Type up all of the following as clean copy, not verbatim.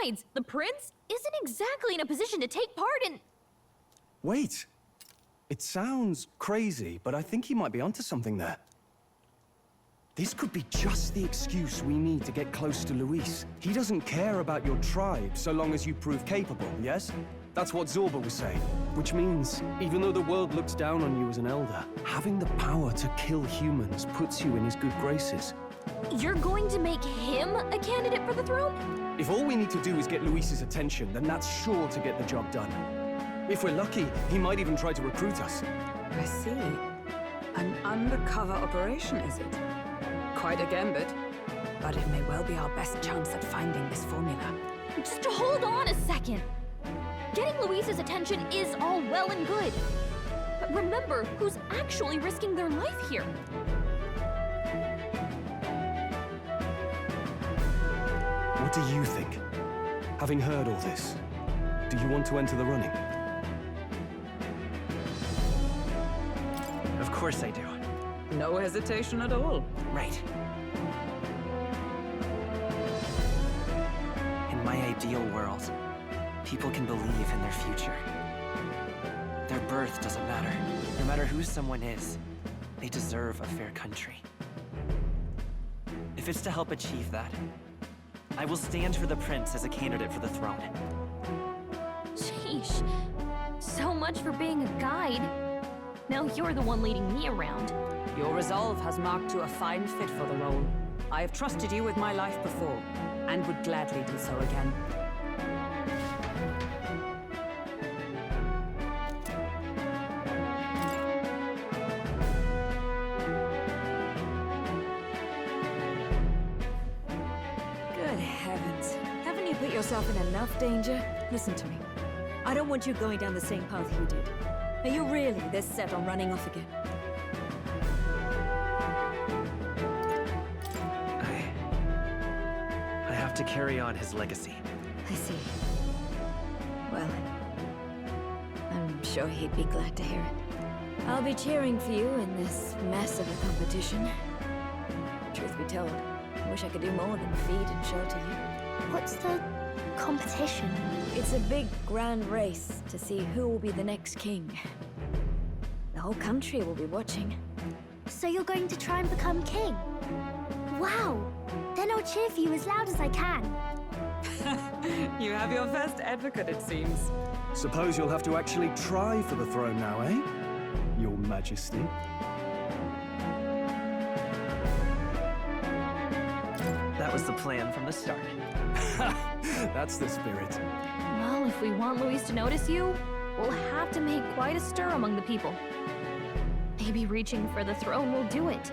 Besides, the prince isn't exactly in a position to take part in... Wait. It sounds crazy, but I think he might be onto something there. This could be just the excuse we need to get close to Luis. He doesn't care about your tribe so long as you prove capable, yes? That's what Zorba was saying. Which means, even though the world looks down on you as an elder, having the power to kill humans puts you in his good graces. You're going to make him a candidate for the throne? If all we need to do is get Luis's attention, then that's sure to get the job done. If we're lucky, he might even try to recruit us. I see. An undercover operation, is it? Quite a gambit. But it may well be our best chance at finding this formula. Just hold on a second. Getting Luis's attention is all well and good. But remember who's actually risking their life here. What do you think? Having heard all this, do you want to enter the running? Of course I do. No hesitation at all. Right. In my ideal world, people can believe in their future. Their birth doesn't matter. No matter who someone is, they deserve a fair country. If it's to help achieve that, I will stand for the prince as a candidate for the throne. Sheesh. So much for being a guide. Now you're the one leading me around. Your resolve has marked you a fine fit for the role. I have trusted you with my life before, and would gladly do so again. Good heavens. Haven't you put yourself in enough danger? Listen to me. I don't want you going down the same path you did. Are you really this set on running off again? I have to carry on his legacy. I see. Well, I'm sure he'd be glad to hear it. I'll be cheering for you in this mess of a competition. Truth be told, I wish I could do more than feed and shelter you. What's the competition? It's a big, grand race to see who will be the next king. The whole country will be watching. So you're going to try and become king? Wow! Then I'll cheer for you as loud as I can. You have your first advocate, it seems. Suppose you'll have to actually try for the throne now, eh? Your Majesty. That was the plan from the start. That's the spirit. Well, if we want Luis to notice you, we'll have to make quite a stir among the people. Maybe reaching for the throne will do it.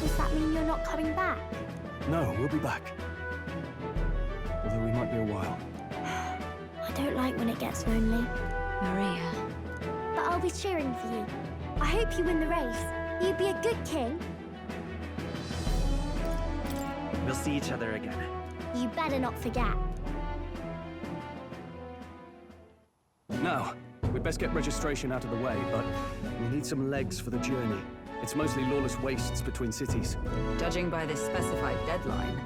Does that mean you're not coming back? No, we'll be back. Although we might be a while. I don't like when it gets lonely. Maria. But I'll be cheering for you. I hope you win the race. You'd be a good king. We'll see each other again. You better not forget. Now, we'd best get registration out of the way, but we need some legs for the journey. It's mostly lawless wastes between cities. Judging by this specified deadline,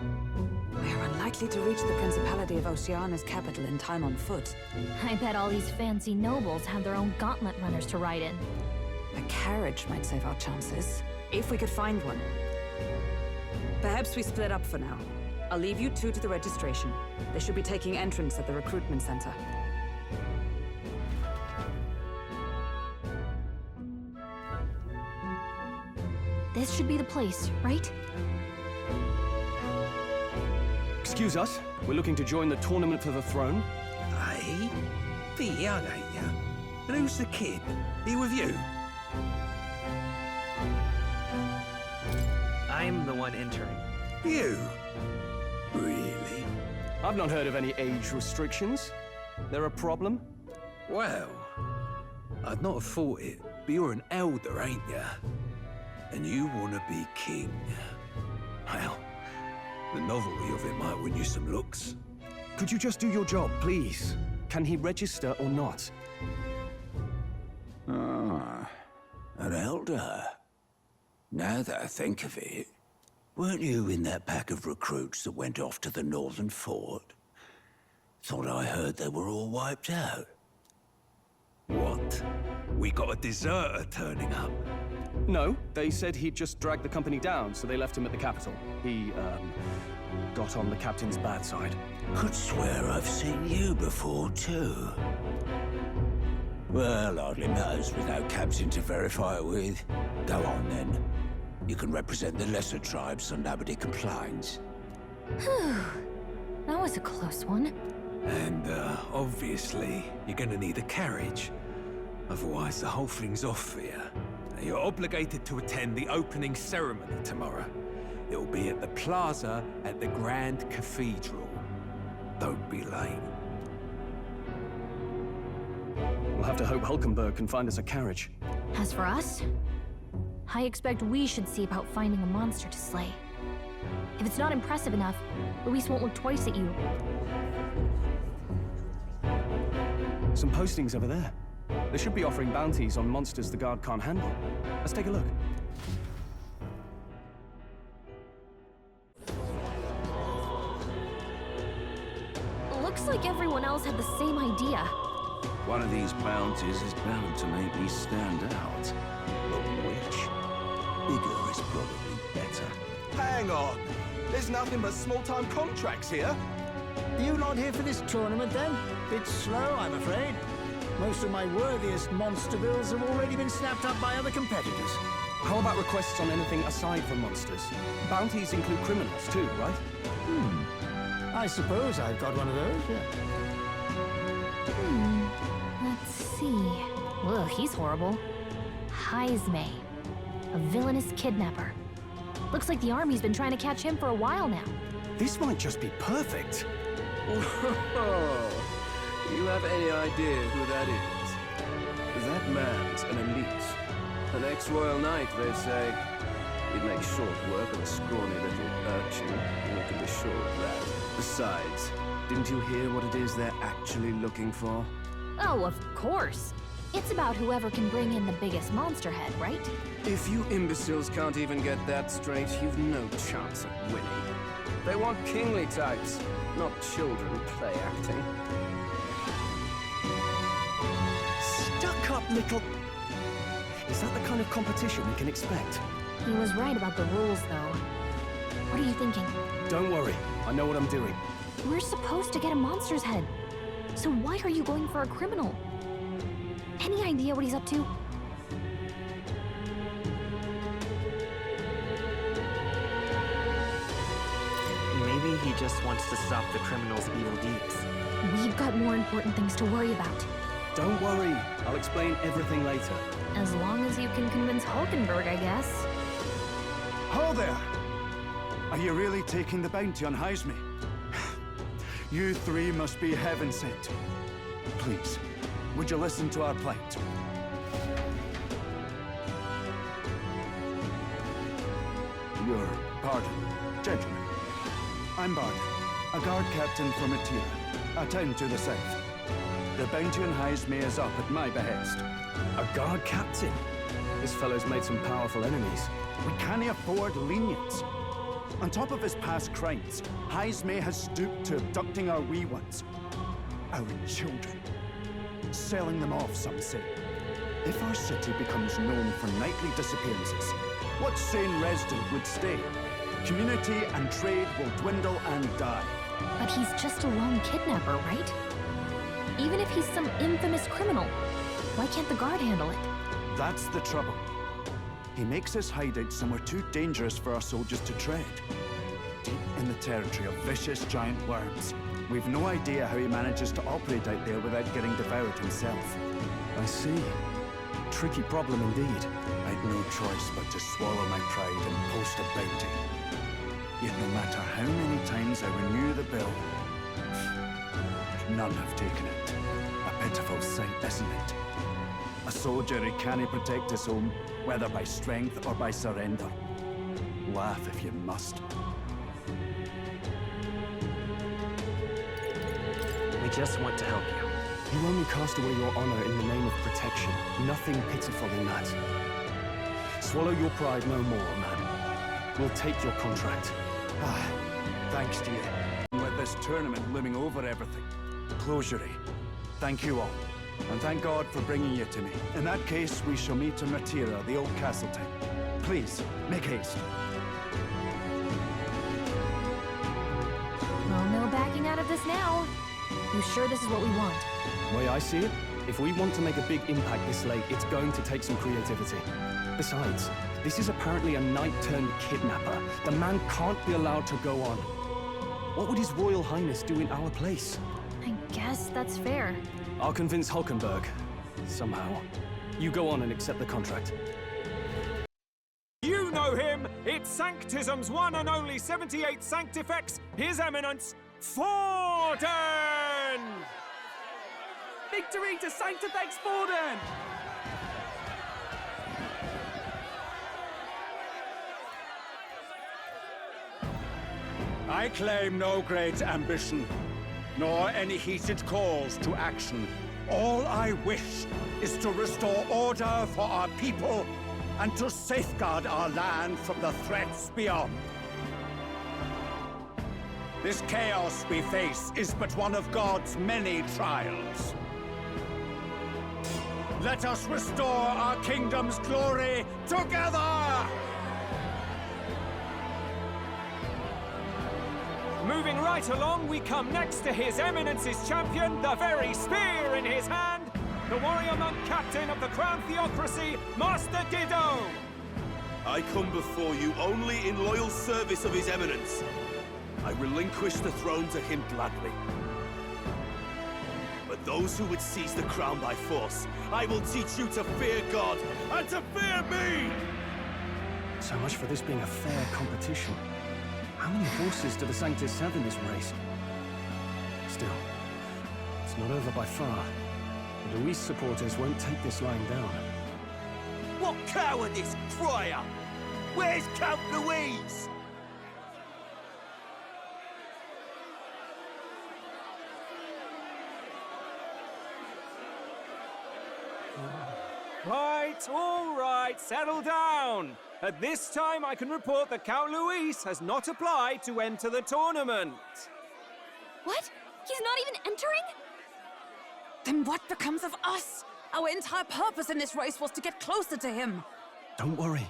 we are unlikely to reach the Principality of Oceana's capital in time on foot. I bet all these fancy nobles have their own gauntlet runners to ride in. A carriage might save our chances, if we could find one. Perhaps we split up for now. I'll leave you two to the registration. They should be taking entrance at the recruitment center. This should be the place, right? Excuse us, we're looking to join the tournament for the throne. Aye? Bit young, ain't ya? And who's the kid? He with you? I'm the one entering. You? Really? I've not heard of any age restrictions. There a problem? Well, I'd not have thought it, but you're an elder, ain't ya? And you want to be king. Well, the novelty of it might win you some looks. Could you just do your job, please? Can he register or not? Ah, an elder. Now that I think of it, weren't you in that pack of recruits that went off to the northern fort? Thought I heard they were all wiped out. What? We got a deserter turning up? No, they said he'd just dragged the company down, so they left him at the capital. He, got on the captain's bad side. Could swear I've seen you before, too. Well, hardly matters without captain to verify it with. Go on, then. You can represent the lesser tribes so nobody complains. That was a close one. And, obviously, you're gonna need a carriage. Otherwise, the whole thing's off for you. Now, you're obligated to attend the opening ceremony tomorrow. It'll be at the plaza at the Grand Cathedral. Don't be late. We'll have to hope Hulkenberg can find us a carriage. As for us, I expect we should see about finding a monster to slay. If it's not impressive enough, Luis won't look twice at you. Some postings over there. They should be offering bounties on monsters the guard can't handle. Let's take a look. Looks like everyone else had the same idea. One of these bounties is bound to make me stand out. But which? Bigger is probably better. Hang on! There's nothing but small-time contracts here. You not here for this tournament, then? Bit slow, I'm afraid. Most of my worthiest monster bills have already been snapped up by other competitors. How about requests on anything aside from monsters? Bounties include criminals too, right? I suppose I've got one of those, yeah. Let's see. Ugh, he's horrible. Heisme, a villainous kidnapper. Looks like the army's been trying to catch him for a while now. This might just be perfect. You have any idea who that is? That man's an elite. An ex-royal knight, they say. He'd make short work of a scrawny little urchin, you can be sure of that. Besides, didn't you hear what it is they're actually looking for? Oh, of course. It's about whoever can bring in the biggest monster head, right? If you imbeciles can't even get that straight, you've no chance of winning. They want kingly types, not children play acting. Stuck-up little... Is that the kind of competition we can expect? He was right about the rules, though. What are you thinking? Don't worry, I know what I'm doing. We're supposed to get a monster's head. So why are you going for a criminal? Any idea what he's up to? Maybe he just wants to stop the criminal's evil deeds. We've got more important things to worry about. Don't worry, I'll explain everything later. As long as you can convince Hulkenberg, I guess. Ho there! Are you really taking the bounty on Heisme? You three must be heaven sent. Please, would you listen to our plight? Your pardon, gentlemen. I'm Bard, a guard captain from Atira, a town to the south. The bounty on Heisme is up at my behest. A guard captain? This fellow's made some powerful enemies. We can't afford lenience. On top of his past crimes, Heisme has stooped to abducting our wee ones. Our children. Selling them off, some say. If our city becomes known for nightly disappearances, what sane resident would stay? Community and trade will dwindle and die. But he's just a lone kidnapper, right? Even if he's some infamous criminal, why can't the guard handle it? That's the trouble. He makes his hideout somewhere too dangerous for our soldiers to tread. Deep in the territory of vicious giant worms. We've no idea how he manages to operate out there without getting devoured himself. I see. Tricky problem indeed. I'd no choice but to swallow my pride and post a bounty. Yet no matter how many times I renew the bill, none have taken it. A pitiful sight, isn't it? A soldier who can't protect his home, whether by strength or by surrender. Laugh if you must. We just want to help you. You only cast away your honor in the name of protection. Nothing pitiful in that. Swallow your pride no more, man. We'll take your contract. Thanks to you. With this tournament looming over everything, Closure. Thank you all. And thank God for bringing you to me. In that case, we shall meet in Ratira, the old castle town. Please, make haste. Well, no backing out of this now. You sure this is what we want? The way I see it, if we want to make a big impact this late, it's going to take some creativity. Besides, this is apparently a knight-turned-kidnapper. The man can't be allowed to go on. What would His Royal Highness do in our place? I guess that's fair. I'll convince Hulkenberg. Somehow. You go on and accept the contract. You know him! It's Sanctism's one and only 78th Sanctifex, His Eminence, Forden! Victory to Sanctifex Forden! I claim no great ambition, nor any heated calls to action. All I wish is to restore order for our people and to safeguard our land from the threats beyond. This chaos we face is but one of God's many trials. Let us restore our kingdom's glory together! Moving right along, we come next to His Eminence's champion, the very spear in his hand, the warrior monk captain of the Crown Theocracy, Master Dido! I come before you only in loyal service of His Eminence. I relinquish the throne to him gladly. But those who would seize the crown by force, I will teach you to fear God and to fear me! So much for this being a fair competition. How many horses do the Sanctis have in this race? Still, it's not over by far. The Luis supporters won't take this lying down. What cowardice, Friar! Where's Count Louise? All right, settle down. At this time, I can report that Count Luis has not applied to enter the tournament. What? He's not even entering? Then what becomes of us? Our entire purpose in this race was to get closer to him. Don't worry.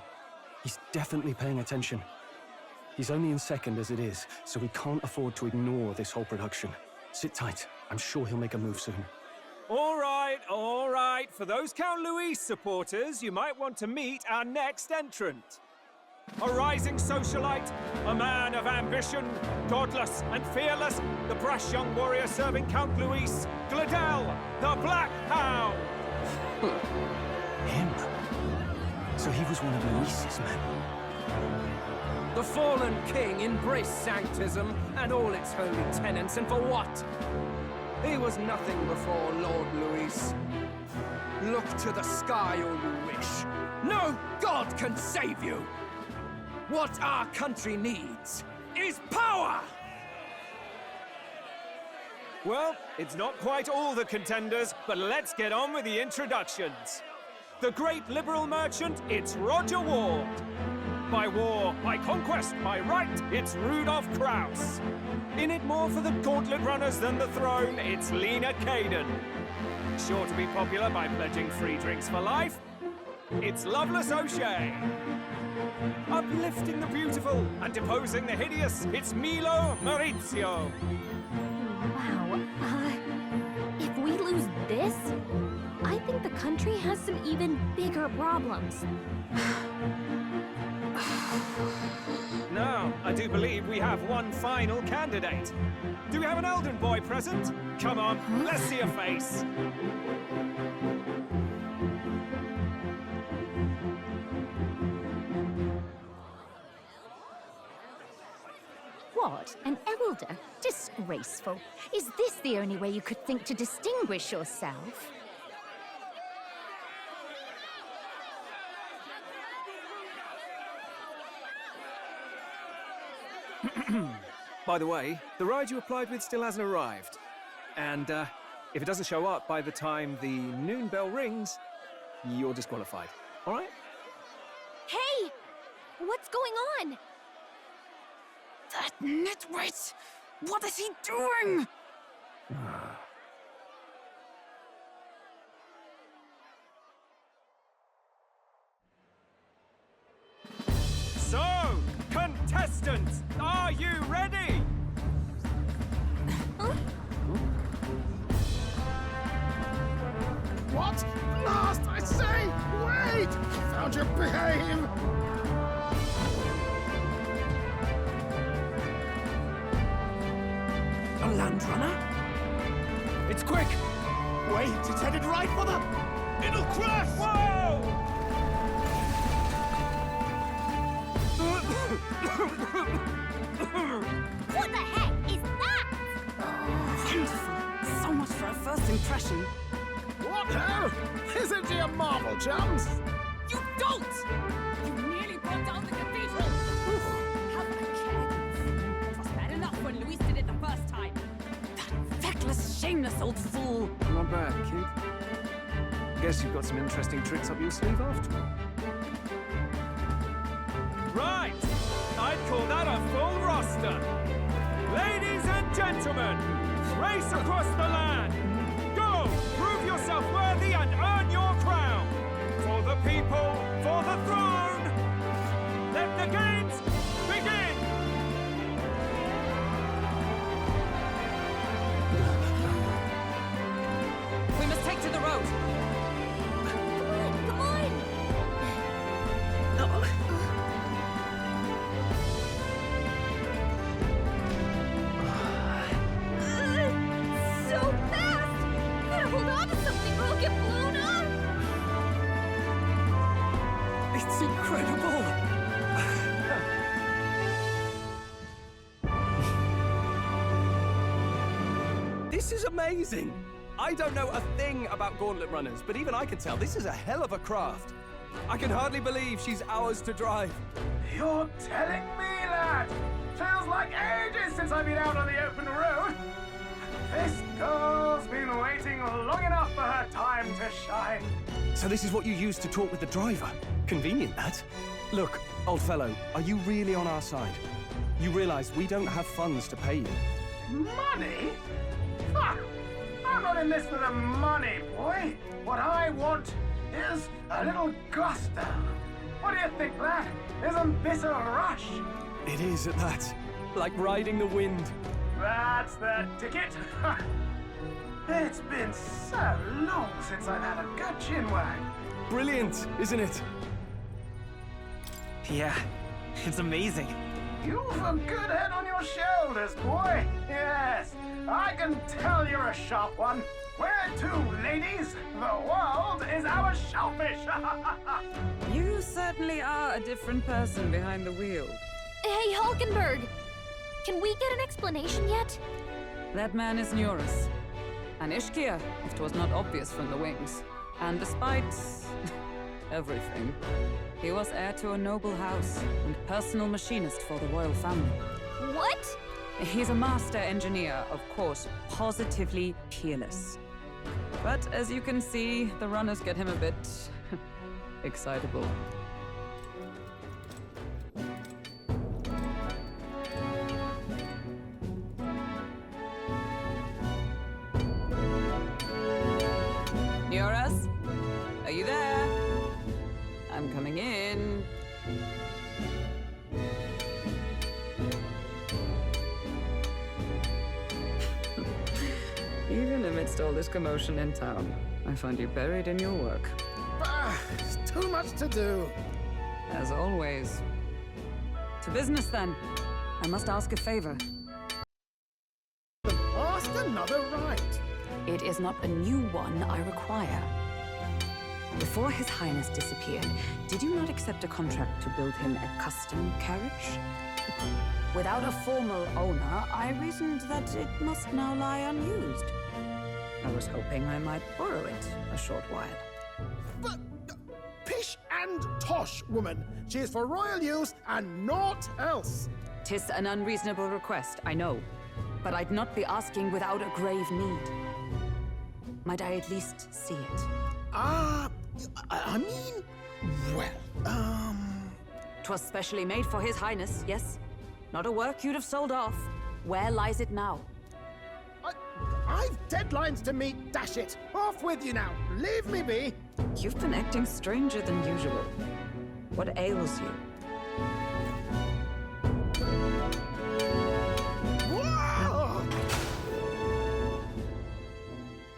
He's definitely paying attention. He's only in second as it is, so we can't afford to ignore this whole production. Sit tight. I'm sure he'll make a move soon. All right. For those Count Luis supporters, you might want to meet our next entrant. A rising socialite, a man of ambition, godless and fearless, the brash young warrior serving Count Luis, Gladel, the Black Hound! Him? So he was one of Luis's men. The fallen king embraced Sanctism and all its holy tenets, and for what? He was nothing before Lord Luis. Look to the sky all you wish. No god can save you! What our country needs is power! Well, it's not quite all the contenders, but let's get on with the introductions. The great liberal merchant, it's Roger Ward. By war, by conquest, by right, it's Rudolph Krauss. In it more for the gauntlet runners than the throne, it's Lena Kaden. Sure to be popular by pledging free drinks for life, it's Loveless O'Shea. Uplifting the beautiful and deposing the hideous, it's Milo Maurizio. Wow. If we lose this, I think the country has some even bigger problems. Now, I do believe we have one final candidate. Do we have an Elden boy present? Come on, let's see a face. What? An elder? Disgraceful. Is this the only way you could think to distinguish yourself? By the way, the ride you applied with still hasn't arrived. And if it doesn't show up by the time the noon bell rings, you're disqualified. All right? Hey! What's going on? That nitwit! What is he doing? you behave? A land runner? It's quick! Wait, it's headed right for them! It'll crash! Whoa! What the heck is that? Wonderful. So much for a first impression. What now? Isn't he a marvel, chums? You don't! You nearly brought down the cathedral! Have a care. It was bad enough when Luis did it the first time. That feckless, shameless old fool. Not bad, kid. Guess you've got some interesting tricks up your sleeve after all. Right! I'd call that a full roster. Ladies and gentlemen, race across the land. Go! Prove yourself worthy and earn your crown. For the people, for the throne. Let the games begin! We must take to the road. Come on! So fast! Gotta hold on to something or I'll get blown up! It's incredible! This is amazing! I don't know a thing about gauntlet runners, but even I can tell this is a hell of a craft. I can hardly believe she's ours to drive. You're telling me, lad? Feels like ages since I've been out on the open road. This girl's been waiting long enough for her time to shine. So this is what you use to talk with the driver? Convenient, that. Look, old fellow, are you really on our side? You realize we don't have funds to pay you. Money? Ha! I'm not in this for the money, boy. What I want is a little gusto. What do you think, lad? Isn't this a rush? It is at that. Like riding the wind. That's the ticket. It's been so long since I've had a good chinwag. Brilliant, isn't it? Yeah, it's amazing. You've a good head on your shoulders, boy. Yes, I can tell you're a sharp one. Where to, ladies? The world is our shellfish. You certainly are a different person behind the wheel. Hey, Hulkenberg! Can we get an explanation yet? That man is Neurus. An Ishkia, if 'twas not obvious from the wings. And despite everything, he was heir to a noble house and personal machinist for the royal family. What? He's a master engineer, of course, positively peerless. But as you can see, the runners get him a bit excitable. Neurus? Are you there? I'm coming in. Even amidst all this commotion in town, I find you buried in your work. It's too much to do. As always. To business, then. I must ask a favor. Ask another right. It is not a new one I require. Before His Highness disappeared, did you not accept a contract to build him a custom carriage? Without a formal owner, I reasoned that it must now lie unused. I was hoping I might borrow it a short while. But pish and tosh, woman. She is for royal use and naught else. 'Tis an unreasonable request, I know. But I'd not be asking without a grave need. Might I at least see it? I mean, well, 'Twas specially made for His Highness, yes? Not a work you'd have sold off. Where lies it now? I've deadlines to meet, dash it. Off with you now. Leave me be. You've been acting stranger than usual. What ails you? Whoa!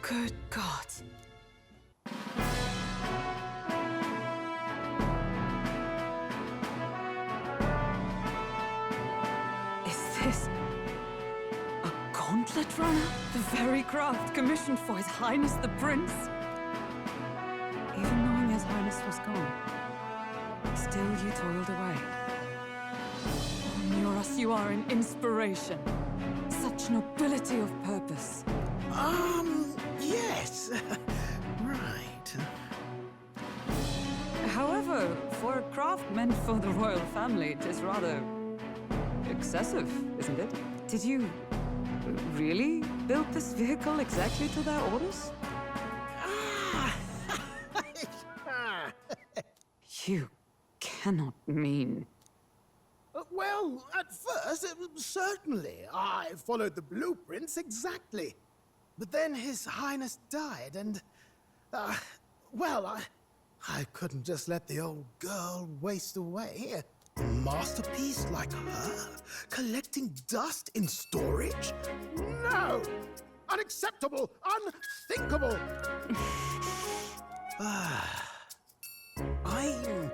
Good God. this? A gauntlet runner? The very craft commissioned for His Highness the Prince? Even knowing His Highness was gone, still you toiled away. Oh, Muras, you are an inspiration. Such nobility of purpose. Yes. Right. However, for a craft meant for the royal family, it is rather excessive, isn't it? Did you really build this vehicle exactly to their orders? You cannot mean... Well, at first, certainly. I followed the blueprints exactly. But then His Highness died, and... well, I couldn't just let the old girl waste away. A masterpiece like her? Collecting dust in storage? No! Unacceptable! Unthinkable! I'm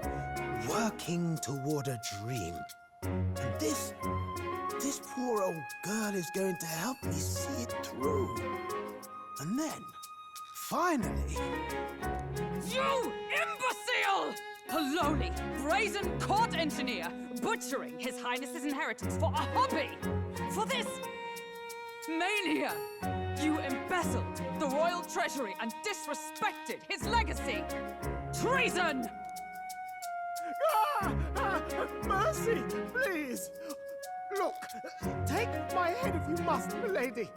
working toward a dream. And this poor old girl is going to help me see it through. And then, finally... You imbecile! A lowly, brazen court engineer, butchering His Highness's inheritance for a hobby! For this... mania! You embezzled the royal treasury and disrespected his legacy! Treason! Mercy, please! Look, take my head if you must, milady.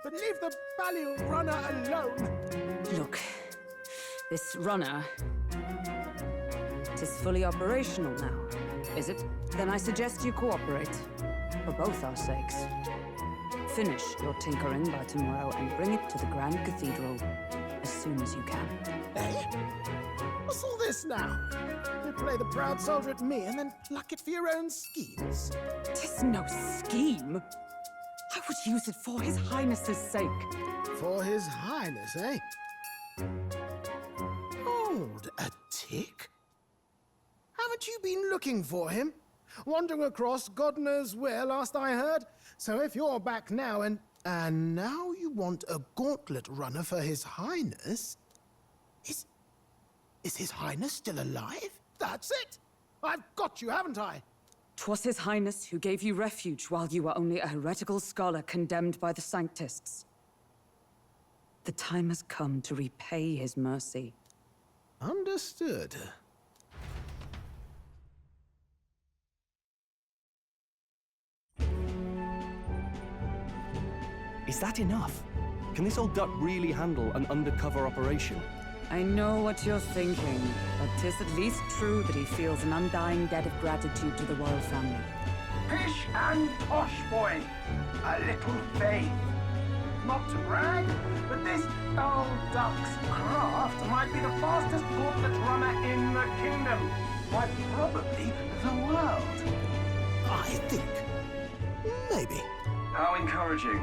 But leave the value runner alone. Look, this runner... it is fully operational now, is it? Then I suggest you cooperate, for both our sakes. Finish your tinkering by tomorrow and bring it to the Grand Cathedral as soon as you can. Eh? What's all this now? You play the proud soldier at me and then pluck it for your own schemes? Tis no scheme. I would use it for His Highness's sake. For His Highness, eh? Hold a tick. Haven't you been looking for him? Wandering across God knows where, last I heard. So if you're back now and now you want a gauntlet runner for His Highness? Is His Highness still alive? That's it! I've got you, haven't I? 'Twas His Highness who gave you refuge while you were only a heretical scholar condemned by the Sanctists. The time has come to repay His mercy. Understood. Is that enough? Can this old duck really handle an undercover operation? I know what you're thinking, but 'tis at least true that he feels an undying debt of gratitude to the royal family. Pish and posh, boy. A little faith. Not to brag, but this old duck's craft might be the fastest gauntlet runner in the kingdom. Why, probably the world. I think. Maybe. How encouraging.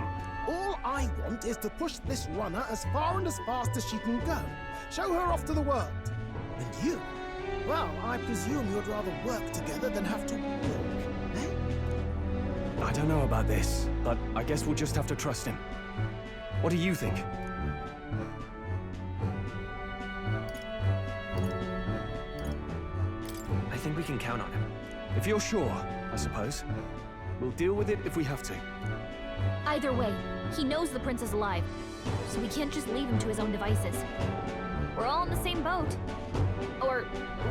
All I want is to push this runner as far and as fast as she can go. Show her off to the world. And you? Well, I presume you'd rather work together than have to walk, eh? I don't know about this, but I guess we'll just have to trust him. What do you think? I think we can count on him. If you're sure, I suppose. We'll deal with it if we have to. Either way, he knows the prince is alive, so we can't just leave him to his own devices. We're all in the same boat. Or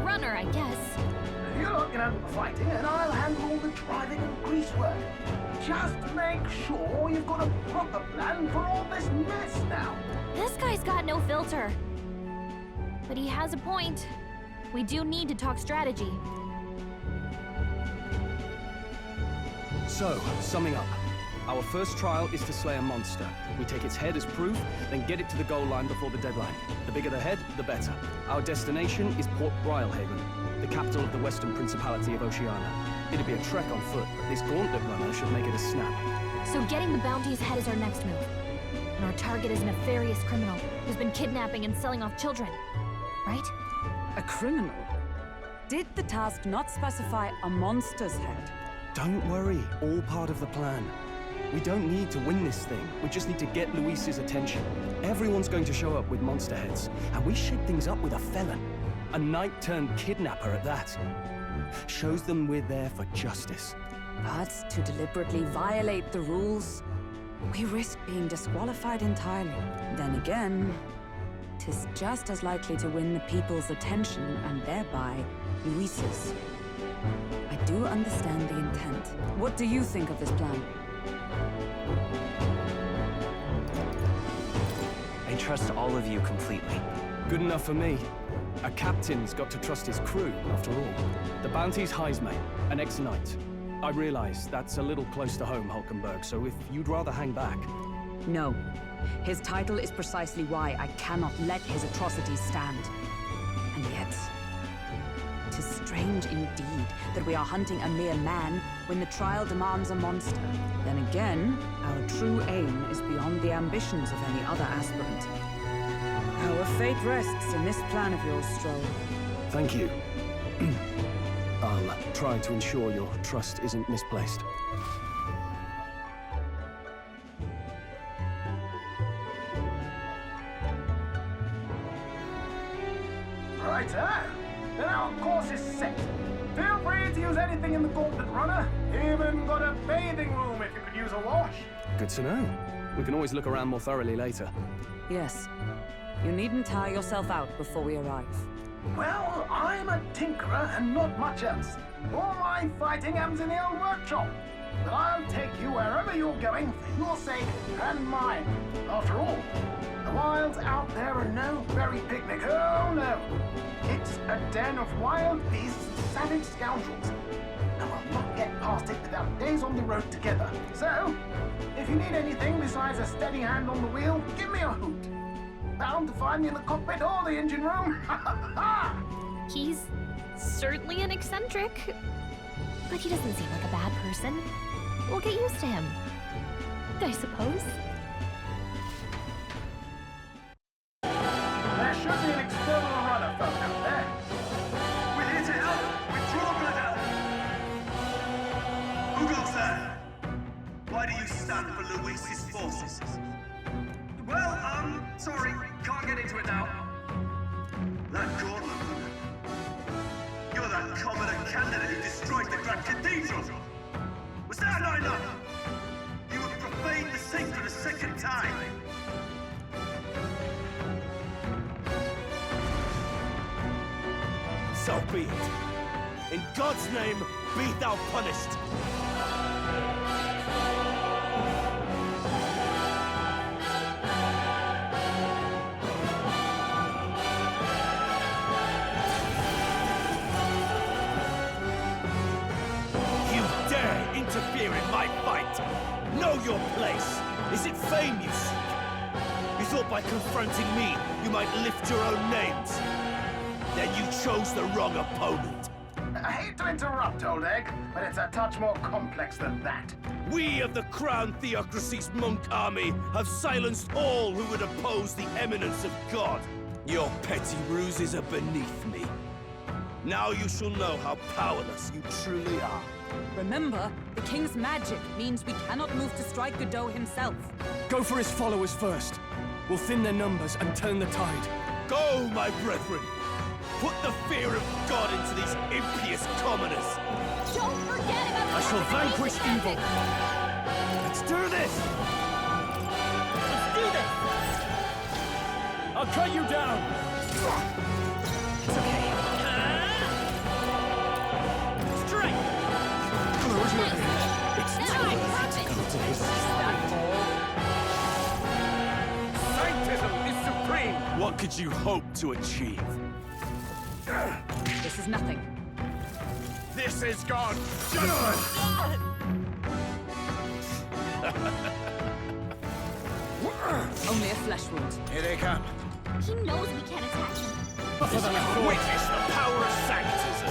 runner, I guess. You lot can handle the fighting, and I'll handle all the driving and grease work. Just make sure you've got a proper plan for all this mess now. This guy's got no filter. But he has a point. We do need to talk strategy. So, summing up. Our first trial is to slay a monster. We take its head as proof, then get it to the goal line before the deadline. The bigger the head, the better. Our destination is Port Brilehaven, the capital of the Western Principality of Oceania. It'll be a trek on foot, but this gauntlet runner should make it a snap. So getting the bounty's head is our next move. And our target is a nefarious criminal who's been kidnapping and selling off children. Right? A criminal? Did the task not specify a monster's head? Don't worry, all part of the plan. We don't need to win this thing. We just need to get Luis's attention. Everyone's going to show up with monster heads, and we shake things up with a felon. A knight-turned-kidnapper at that. Shows them we're there for justice. But to deliberately violate the rules, we risk being disqualified entirely. Then again, 'tis just as likely to win the people's attention and thereby Luis's. I do understand the intent. What do you think of this plan? I trust all of you completely. Good enough for me. A captain's got to trust his crew, after all. The bounty's Heisme, an ex-knight. I realize that's a little close to home, Hulkenberg, so if you'd rather hang back... No. His title is precisely why I cannot let his atrocities stand. And yet, 'tis strange indeed that we are hunting a mere man when the trial demands a monster. Then again, our true aim is beyond the ambitions of any other aspirant. Our fate rests in this plan of yours, Stroll. Thank you. I'll try to ensure your trust isn't misplaced. Righto. Then our course is set. Feel free to use anything in the gauntlet runner. Even got a bathing room if you could use a wash. Good to know. We can always look around more thoroughly later. Yes. You needn't tire yourself out before we arrive. Well, I'm a tinkerer and not much else. All my fighting happens in the old workshop. But I'll take you wherever you're going for your sake and mine. After all, the wilds out there are no berry picnic. Oh no. It's a den of wild beasts and savage scoundrels. And we'll not get past it without days on the road together. So, if you need anything besides a steady hand on the wheel, give me a hoot. Bound to find me in the cockpit or the engine room. He's certainly an eccentric, but he doesn't seem like a bad person. We'll get used to him, I suppose. There should be an external runner folk out there. We're here to help. Withdraw, brother. Who goes there? Why do you stand for Luis's forces? Well, sorry, can't get into it now. That gauntlet. You're that commoner candidate who destroyed the Grand Cathedral. Was that not enough? You would profane the sacred a second time. So be it. In God's name, be thou punished. Interfere in my fight! Know your place! Is it fame you seek? You thought by confronting me, you might lift your own names? Then you chose the wrong opponent. I hate to interrupt, old egg, but it's a touch more complex than that. We of the Crown Theocracy's monk army have silenced all who would oppose the eminence of God. Your petty ruses are beneath me. Now you shall know how powerless you truly are. Remember, the king's magic means we cannot move to strike Godot himself. Go for his followers first. We'll thin their numbers and turn the tide. Go, my brethren! Put the fear of God into these impious commoners! Don't forget about I shall vanquish evil! Let's do this! Let's do this! I'll cut you down! It's okay. Strike! It's time to go to his Sanctism is supreme! What could you hope to achieve? This is nothing. This is God's judgment! Only a flesh wound. Here they come. He knows we can't attack him. Witness the power of sanctism!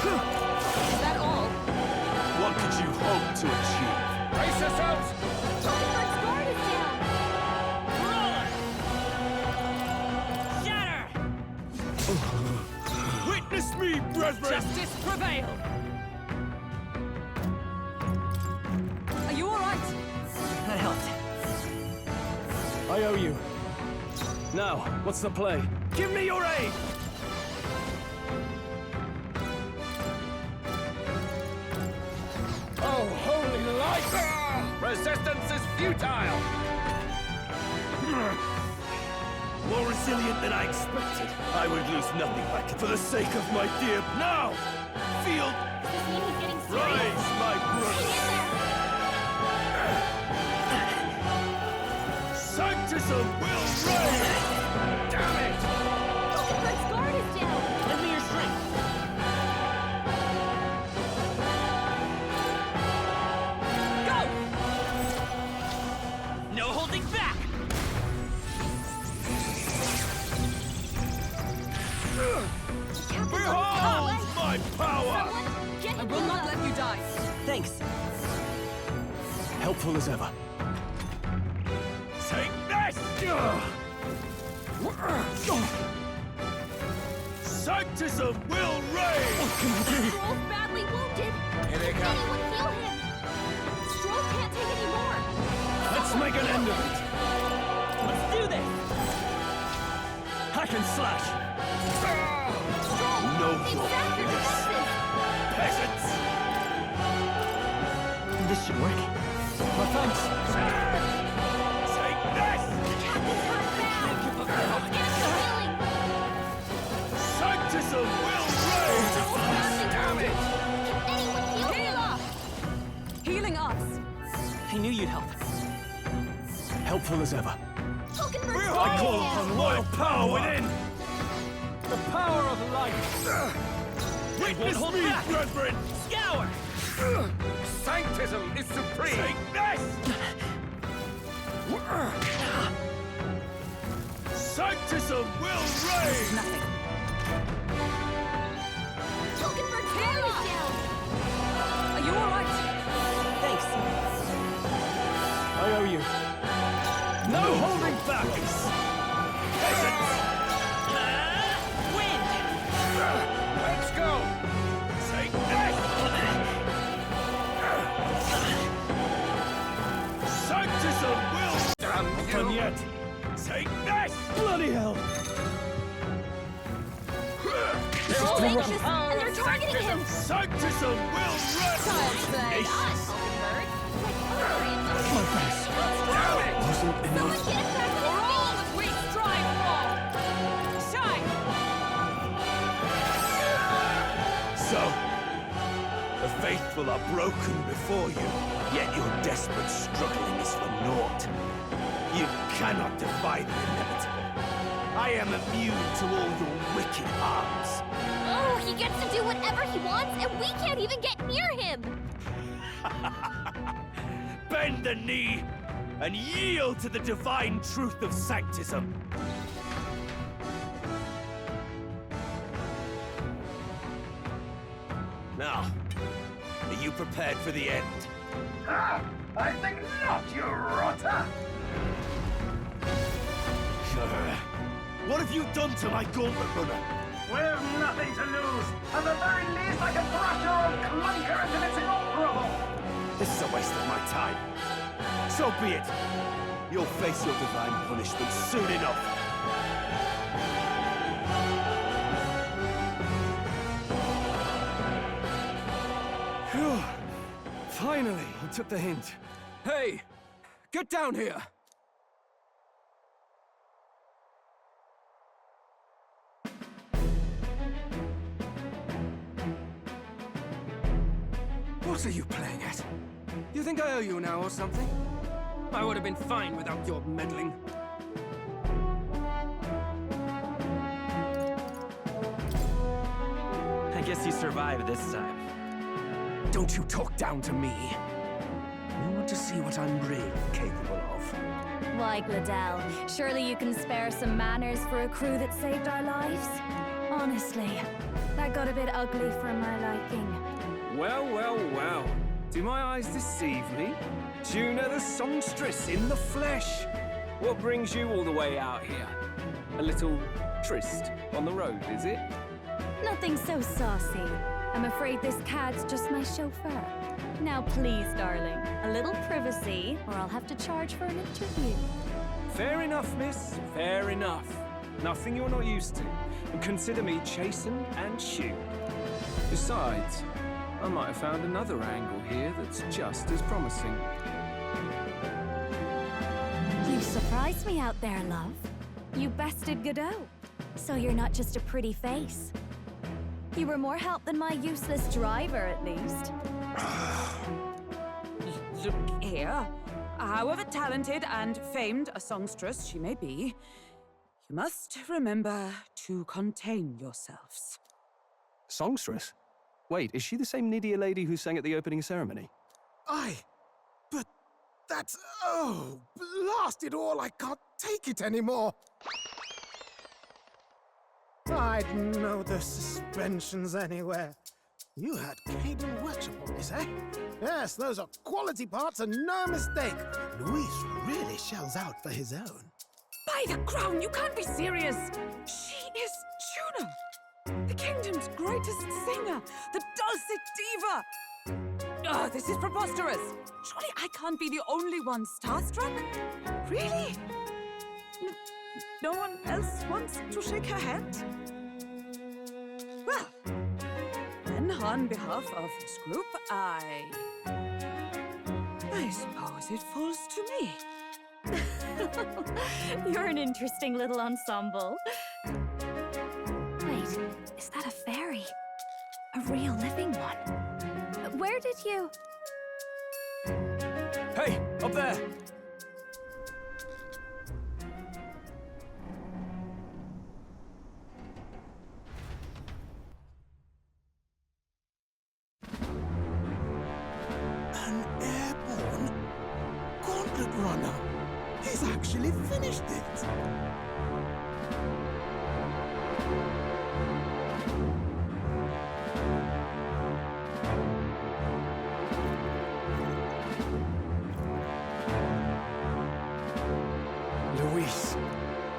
Is that all? What could you hope to achieve? Brace yourselves! Hulkenberg's guard is down. Shatter! me, brethren! Justice prevail! Are you all right? I helped. I owe you. Now, what's the play? Give me your aid! Oh, holy light! Resistance is futile! More resilient than I expected. I would lose nothing back for the sake of my dear... Now! Feel... Does this mean he's getting serious? Rise, my brothers! Sanctism will reign! Damn it! Oakenberg's guard is down! Lend me your strength. No holding back! Behold my power! I will not let you die. Thanks. Helpful as ever. Take this! Sanctism will reign! Stroll's badly wounded! Here they come. Anyone heal him? Stroll can't take any more! Let's make an end of it. Let's do this! Hack and slash. Stroll! Know They've your sacked your place. defenses! Peasants! This should work. My thanks. Take this! Captain's hurt bad! Get him some healing! Sanctism will reign! Damn it! Can anyone heal him? Healing us. I knew you'd help. Helpful as ever. Oakenberg's I guard call is upon down! royal power within. The power of light! Witness hold me, back. brethren! Scour! Sanctism is supreme! Take this! Sanctism will reign! Nothing. Oakenberg's guard is down! Are you all right? Thanks. I owe you. No holding back. Peasants! Wind! Let's go! Take this! Sanctism will... Damn Done you! yet. Take this! Bloody hell. Stroll's anxious, and they're targeting him! Sanctism will reign! Child's play. Not Oakenberg! Like other randoms. My thanks. Damn it! Wasn't Someone enough. get him back to For his all feet! that we strive for! Shine! So, the faithful are broken before you, yet your desperate struggling is for naught. You cannot defy the inevitable. I am immune to all your wicked arms. Oh, he gets to do whatever he wants, and we can't even get near him! Bend the knee and yield to the divine truth of sanctism. Now, are you prepared for the end? Ah, I think not, you rotter! What have you done to my gauntlet runner? We've nothing to lose. At the very least, I can thrash your old clunker until it's inoperable. This is a waste of my time. So be it. You'll face your divine punishment soon enough. Phew. Finally, he took the hint. Hey! Get down here! What are you playing at? You think I owe you now or something? I would have been fine without your meddling. I guess you survived this time. Don't you talk down to me. You want to see what I'm really capable of. Like Liddell, surely you can spare some manners for a crew that saved our lives? Honestly, that got a bit ugly for my liking. Well, well, well. Do my eyes deceive me? Juna the songstress in the flesh. What brings you all the way out here? A little tryst on the road, is it? Nothing so saucy. I'm afraid this cat's just my chauffeur. Now please, darling, a little privacy, or I'll have to charge for an interview. Fair enough, miss. Fair enough. Nothing you're not used to. And consider me chastened and shooed. Besides, I might have found another angle here that's just as promising. You surprised me out there, love. You bested Godot. So you're not just a pretty face. You were more help than my useless driver, at least. Look here. However talented and famed a songstress she may be, you must remember to contain yourselves. Songstress? Wait, is she the same Nydia lady who sang at the opening ceremony? Aye, but that's... Oh, blast it all, I can't take it anymore. I'd know the suspensions anywhere. You had Caden Workshop on this, eh? Yes, those are quality parts and no mistake. Luis really shells out for his own. By the crown, you can't be serious! She is Juno, the kingdom's greatest singer, the dulcet diva! Oh, this is preposterous! Surely I can't be the only one starstruck? Really? No one else wants to shake her hand? Well, then on behalf of this group, I suppose it falls to me. You're an interesting little ensemble. Wait, is that a fairy? A real living one? Where did you... Hey, up there! An airborne gauntlet runner. He's actually finished it. Luis.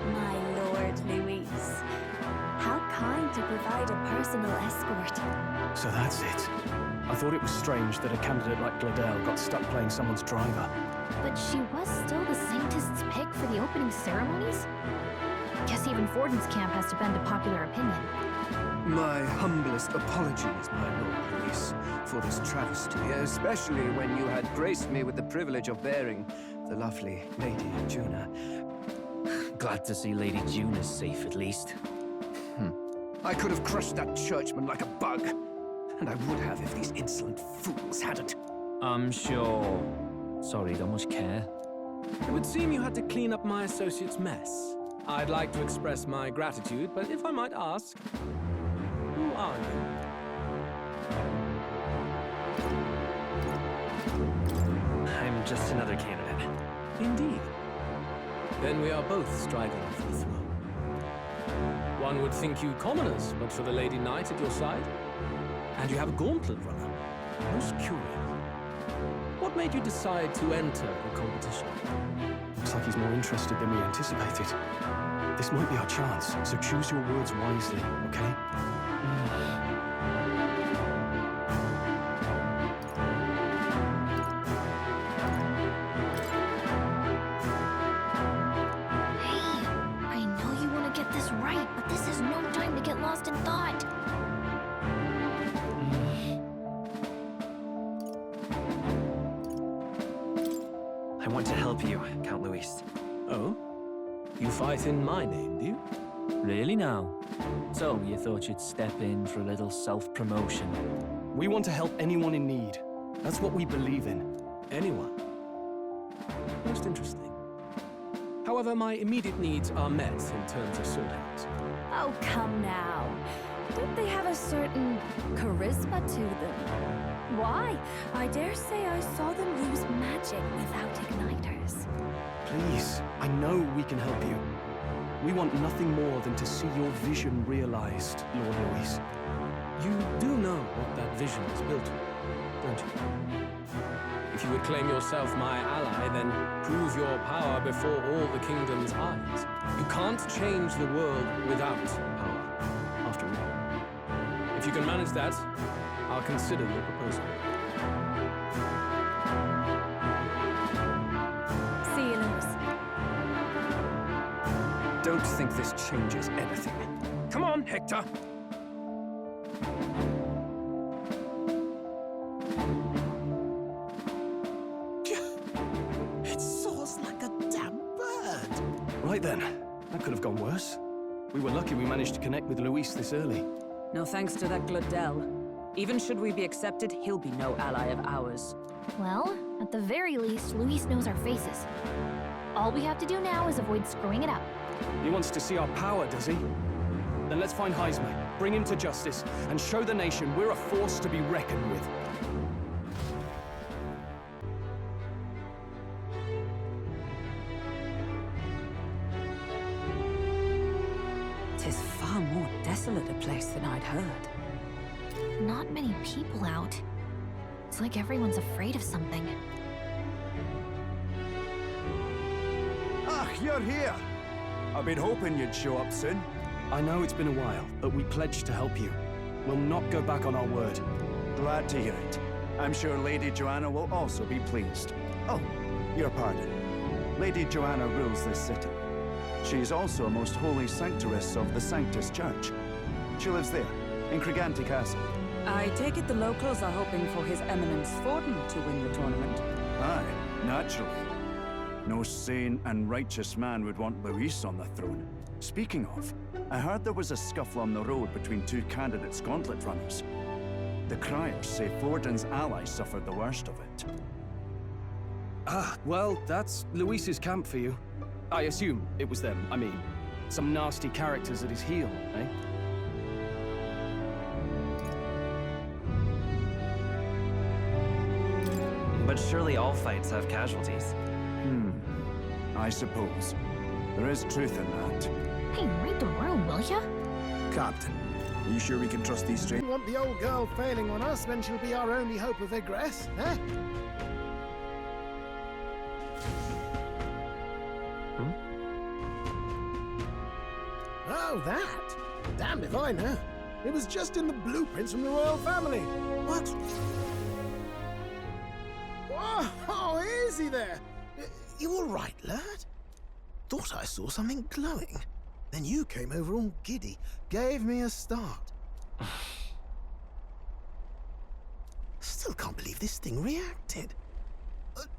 My lord, Luis. How kind to provide a personal escort. So that's it. I thought it was strange that a candidate like Gladel got stuck playing someone's driver. But she was still the Saintist's pick for the opening ceremonies? Guess even Forden's camp has to bend to popular opinion. My humblest apologies, my Lord Luis, for this travesty, especially when you had graced me with the privilege of bearing the lovely Lady Juna. Glad to see Lady Juna's safe, at least. I could have crushed that churchman like a bug. And I would have if these insolent fools hadn't. I'm sure. Sorry, don't much care. It would seem you had to clean up my associate's mess. I'd like to express my gratitude, but if I might ask, who are you? I'm just another candidate. Indeed. Then we are both striving for the throne. One would think you commoners, but for the Lady Knight at your side. And you have a gauntlet runner. Most curious. What made you decide to enter the competition? Looks like he's more interested than we anticipated. This might be our chance, so choose your words wisely, okay? Hey, I know you want to get this right, but this is no time to get lost in thought. I want to help you, Count Luis. Oh? You fight in my name, do you? Really now? So, you thought you'd step in for a little self-promotion? We want to help anyone in need. That's what we believe in. Anyone? Most interesting. However, my immediate needs are met in terms of sword-hands. Oh, come now. Don't they have a certain charisma to them? Why? I dare say I saw them use magic without igniters. Please, I know we can help you. We want nothing more than to see your vision realized, Lord Luis. You do know what that vision is built on, don't you? If you would claim yourself my ally, then prove your power before all the kingdom's eyes. You can't change the world without power, after all. you can manage that, I'll consider your proposal. See you, Lewis. Don't think this changes anything. Come on, Hector! It soars like a damn bird. Right then. That could have gone worse. We were lucky we managed to connect with Luis this early. No thanks to that Glodell. Even should we be accepted, he'll be no ally of ours. Well, at the very least, Luis knows our faces. All we have to do now is avoid screwing it up. He wants to see our power, does he? Then let's find Heisman, bring him to justice, and show the nation we're a force to be reckoned with. Tis far more desolate a place than I'd heard. Not many people out. It's like everyone's afraid of something. Ah, you're here. I've been hoping you'd show up soon. I know it's been a while, but we pledged to help you. We'll not go back on our word. Glad to hear it. I'm sure Lady Joanna will also be pleased. Oh, your pardon. Lady Joanna rules this city. She is also a most holy sanctuaress of the Sanctus Church. She lives there, in Criganti Castle. I take it the locals are hoping for His Eminence Forden to win the tournament. Aye, naturally. No sane and righteous man would want Luis on the throne. Speaking of, I heard there was a scuffle on the road between two candidates' gauntlet runners. The criers say Forden's allies suffered the worst of it. Ah, well, that's Luis's camp for you. I assume it was them. I mean, some nasty characters at his heel, eh? But surely all fights have casualties. I suppose. There is truth in that. Hey, read the room, will ya? Captain, are you sure we can trust these strangers? Want the old girl failing on us when she'll be our only hope of egress, eh? Oh, that? Damned if I know. It was just in the blueprints from the royal family. What? Oh, easy there. You all right, lad? Thought I saw something glowing. Then you came over all giddy, gave me a start. Still can't believe this thing reacted.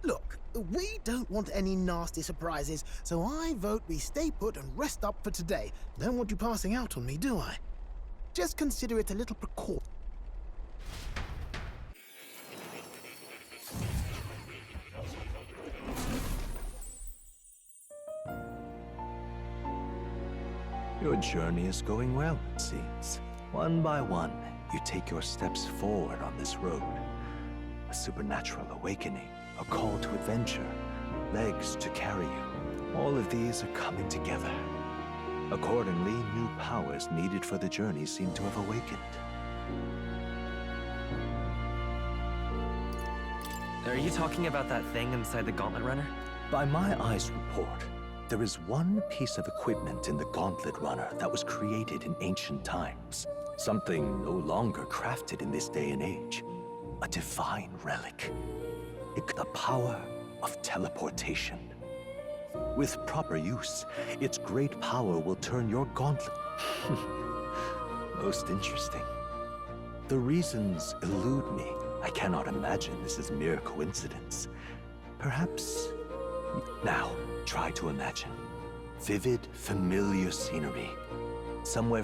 Look, we don't want any nasty surprises, so I vote we stay put and rest up for today. Don't want you passing out on me, do I? Just consider it a little precaution. Your journey is going well, it seems. One by one, you take your steps forward on this road. A supernatural awakening, a call to adventure, legs to carry you. All of these are coming together. Accordingly, new powers needed for the journey seem to have awakened. Are you talking about that thing inside the Gauntlet Runner? By my eyes report, there is one piece of equipment in the Gauntlet Runner that was created in ancient times. Something no longer crafted in this day and age. A divine relic. The power of teleportation. With proper use, its great power will turn your gauntlet... Most interesting. The reasons elude me. I cannot imagine this is mere coincidence. Perhaps... Now, try to imagine. Vivid, familiar scenery. Somewhere...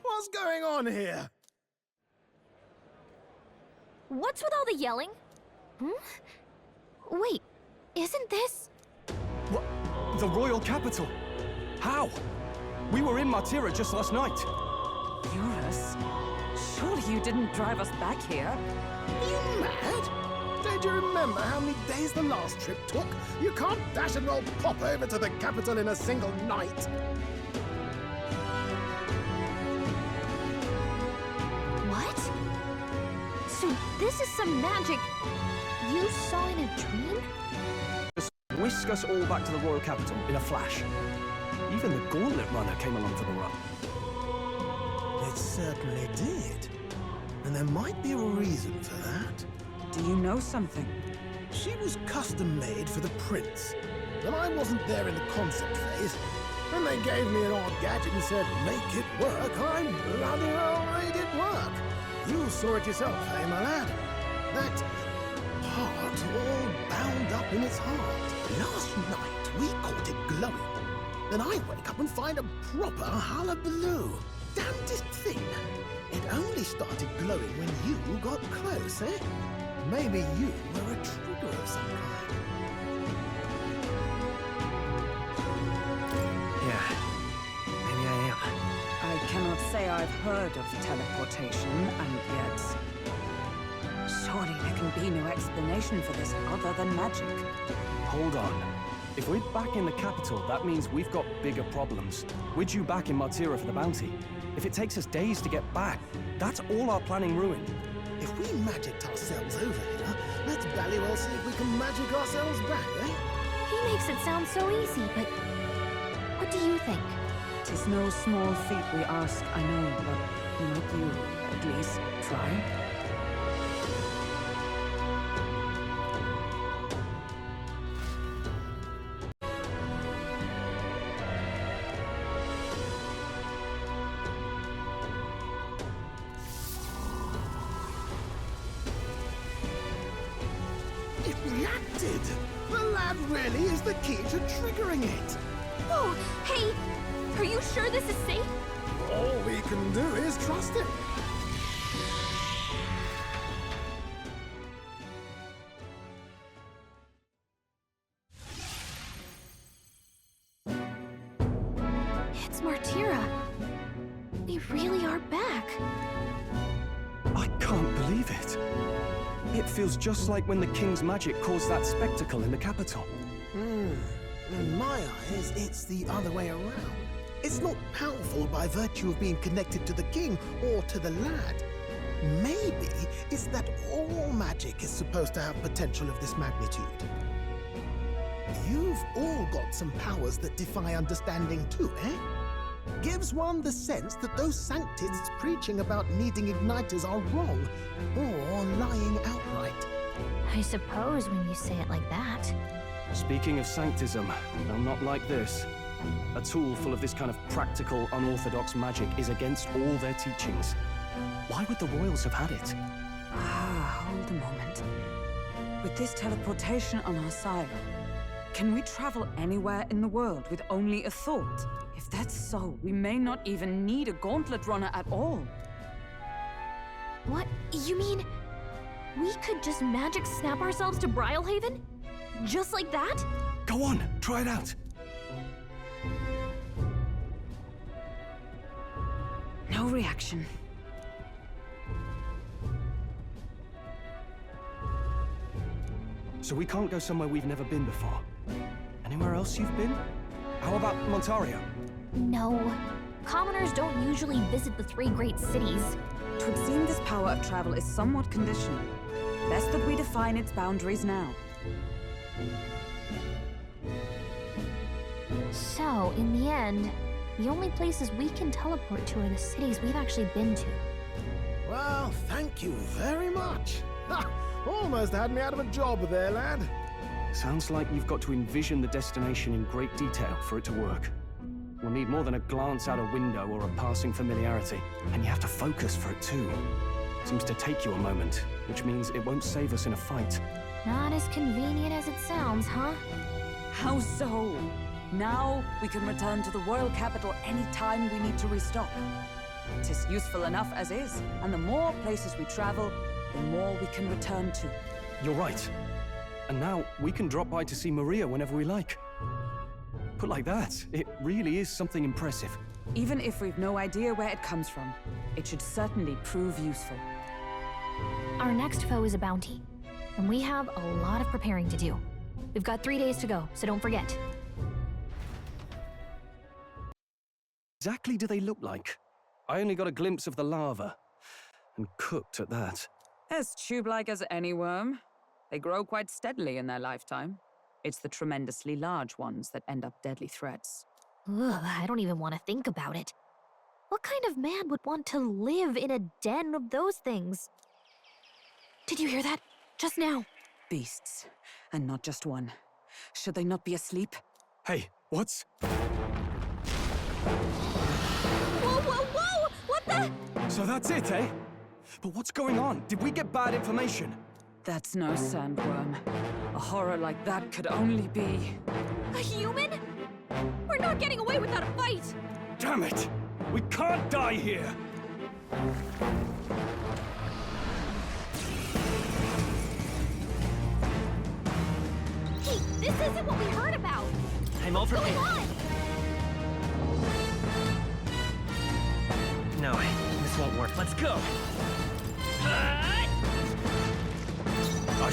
What's going on here? What's with all the yelling? Wait, isn't this... What? The royal capital? How? We were in Martira just last night. Eurus? Surely you didn't drive us back here? Are you mad? Don't you remember how many days the last trip took? You can't dash and roll pop over to the capital in a single night. What? So this is some magic... You saw in a dream? Just whisk us all back to the royal capital in a flash. Even the Gauntlet Runner came along for the run. It certainly did. And there might be a reason for that. Do you know something? She was custom-made for the prince. And I wasn't there in the concept phase. When they gave me an odd gadget and said, make it work, I bloody well made it work. You saw it yourself, eh, my lad? That heart all bound up in its heart. Last night, we caught it glowing. Then I wake up and find a proper hullabaloo. Damnedest thing. It only started glowing when you got close, eh? Maybe you were a trigger of some kind. Yeah, maybe I am. I cannot say I've heard of teleportation, and yet... Surely there can be no explanation for this other than magic. Hold on. If we're back in the capital, that means we've got bigger problems. We're due back in Martira for the bounty. If it takes us days to get back, that's all our planning ruined. If we magicked ourselves over here, let's bally well see if we can magic ourselves back, eh? He makes it sound so easy, but what do you think? 'Tis no small feat we ask, I know, but might you at least try? It reacted! The lad really is the key to triggering it! Whoa! Hey! Are you sure this is safe? All we can do is trust him. It's Martira. We really are back. I can't believe it. It feels just like when the king's magic caused that spectacle in the capital. In my eyes, it's the other way around. It's not powerful by virtue of being connected to the king or to the lad. Maybe it's that all magic is supposed to have potential of this magnitude. You've all got some powers that defy understanding too, eh? Gives one the sense that those sanctists preaching about needing igniters are wrong, or lying outright. I suppose when you say it like that. Speaking of sanctism, well, not like this. A tool full of this kind of practical, unorthodox magic is against all their teachings. Why would the royals have had it? Hold a moment. With this teleportation on our side, can we travel anywhere in the world with only a thought? If that's so, we may not even need a gauntlet runner at all. What? You mean we could just magic snap ourselves to Brylehaven? Just like that? Go on, try it out. No reaction. So we can't go somewhere we've never been before. Anywhere else you've been? How about Montario? No. Commoners don't usually visit the three great cities. Twould seem this power of travel is somewhat conditional. Best that we define its boundaries now. So, in the end, the only places we can teleport to are the cities we've actually been to. Well, thank you very much. Ha! Almost had me out of a job there, lad. Sounds like you've got to envision the destination in great detail for it to work. We'll need more than a glance out a window or a passing familiarity. And you have to focus for it too. Seems to take you a moment, which means it won't save us in a fight. Not as convenient as it sounds, huh? How so? Now we can return to the royal capital any time we need to restock. 'Tis useful enough as is, and the more places we travel, the more we can return to. You're right. And now we can drop by to see Maria whenever we like. Put like that, it really is something impressive. Even if we've no idea where it comes from, it should certainly prove useful. Our next foe is a bounty, and we have a lot of preparing to do. We've got 3 days to go, so don't forget. Exactly do they look like? I only got a glimpse of the lava. And cooked at that. As tube-like as any worm. They grow quite steadily in their lifetime. It's the tremendously large ones that end up deadly threats. Ugh, I don't even want to think about it. What kind of man would want to live in a den of those things? Did you hear that? Just now. Beasts, and not just one. Should they not be asleep? Hey, what's... Whoa, whoa, whoa! What the? So that's it, eh? But what's going on? Did we get bad information? That's no sandworm. A horror like that could only be... A human? We're not getting away without a fight! Damn it! We can't die here! Hey, this isn't what we heard about! I'm all What's prepared. going on? No, this won't work. Let's go.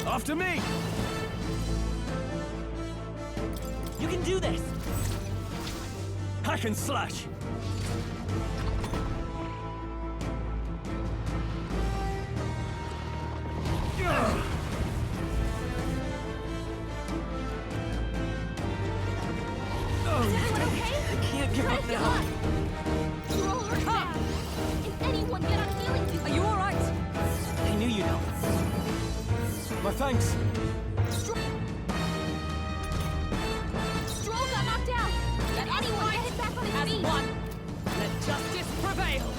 After me! You can do this! Hack and slash! Is everyone okay? I can't give up now. You're all hurt bad. Can anyone get on healing you? Are you all right? I knew you'd help. My thanks. Stroll got knocked out. Can anyone get him back on his feet? As one. Let justice prevail.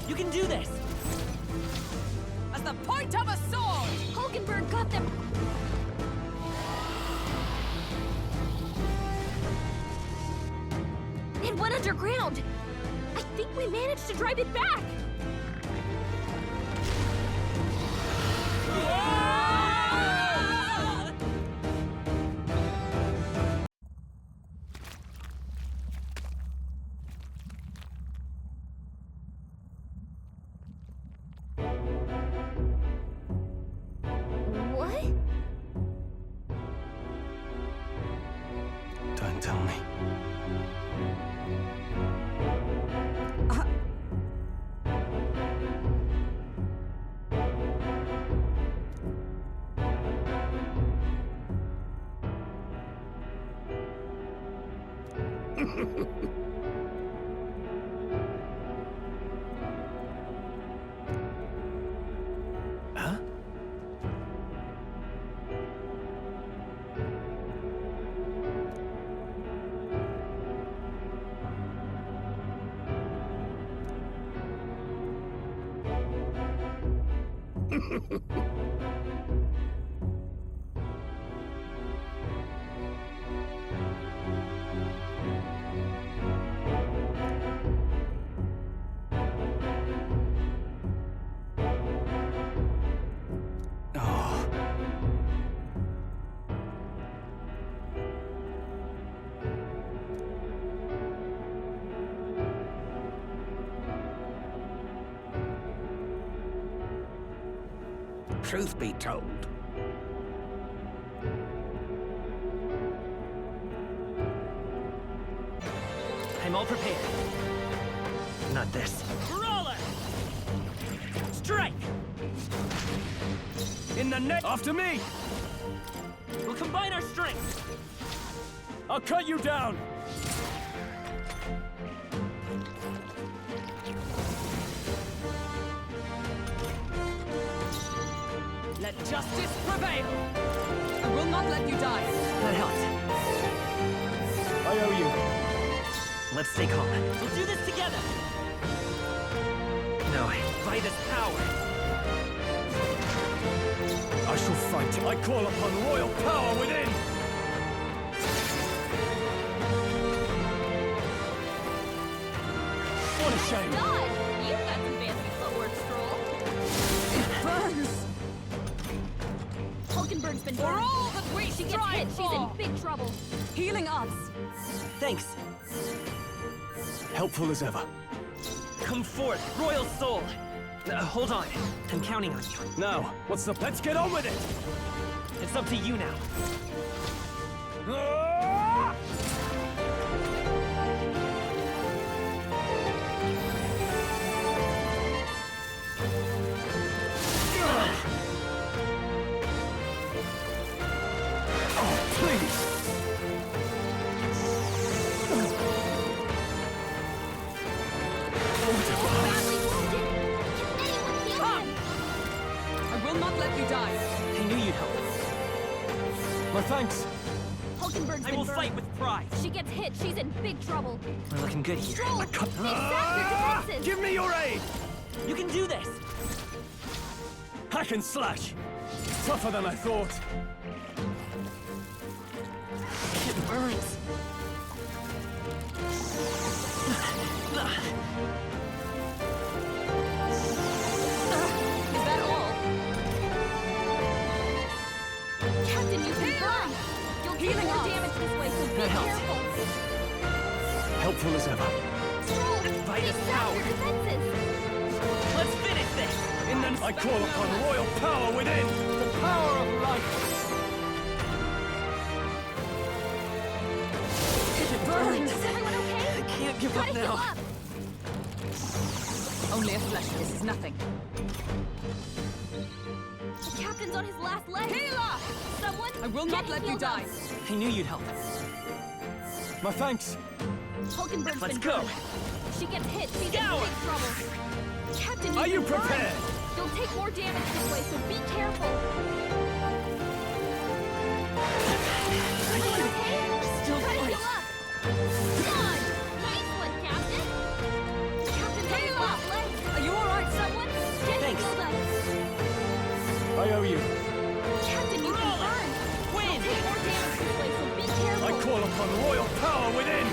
You can do this! As the point of a sword! Hulkenberg got them. It went underground. I think we managed to drive it back. What? Don't tell me. Huh? Oh. Truth be told, I'm all prepared. Not this. Brawler! Strike! In the net! After me! We'll combine our strength! I'll cut you down! Let justice prevail! I will not let you die. That helped. I owe you. Let's stay calm. We'll do this together! No, by this power! I shall fight. I call upon royal power within! What a shame! God! You've got some fancy footwork, Stroll. It burns! Hulkenberg's been For burned. all that we She gets strive hit, she's in for! big trouble. Healing arts. Thanks. Helpful as ever. Come forth, Royal Soul! Hold on. I'm counting on you. Now, what's the... Let's get on with it! It's up to you now. I will not let you die. I knew you'd help. My thanks. Hulkenberg's I been will burned. fight with pride. She gets hit, she's in big trouble. We're looking good here. Stroll! They sapped their defenses! Give me your aid! You can do this! Hack and slash! Tougher than I thought. It burns. Is that all? Captain, you've been burned! You'll take more damage this way, so be That helped. careful! Helpful as ever. Stroll! Fight They is sapped power. their defenses! Let's finish this! In the I call upon royal power within! The power of light! It burns! Is everyone okay? I can't give Gotta up heal now. up! Only a flesh. This is nothing. The captain's on his last leg! Healer! Someone I will get not him let you healed up. die. I knew you'd help. My thanks. Hulkenberg's Let's been go. burned. She gets hit, she's Scour. in big trouble. Captain, Are you you've been burned. prepared? You'll take more damage this way, so be careful. Everyone okay? Still Try to fight. heal up. Come on! Nice one, Captain! Captain's on his last leg. Are you all right? Someone get him Thanks. healed up. I owe you. Captain, you've been burned. Win. You'll take more damage this way, so be careful. I call upon royal power within!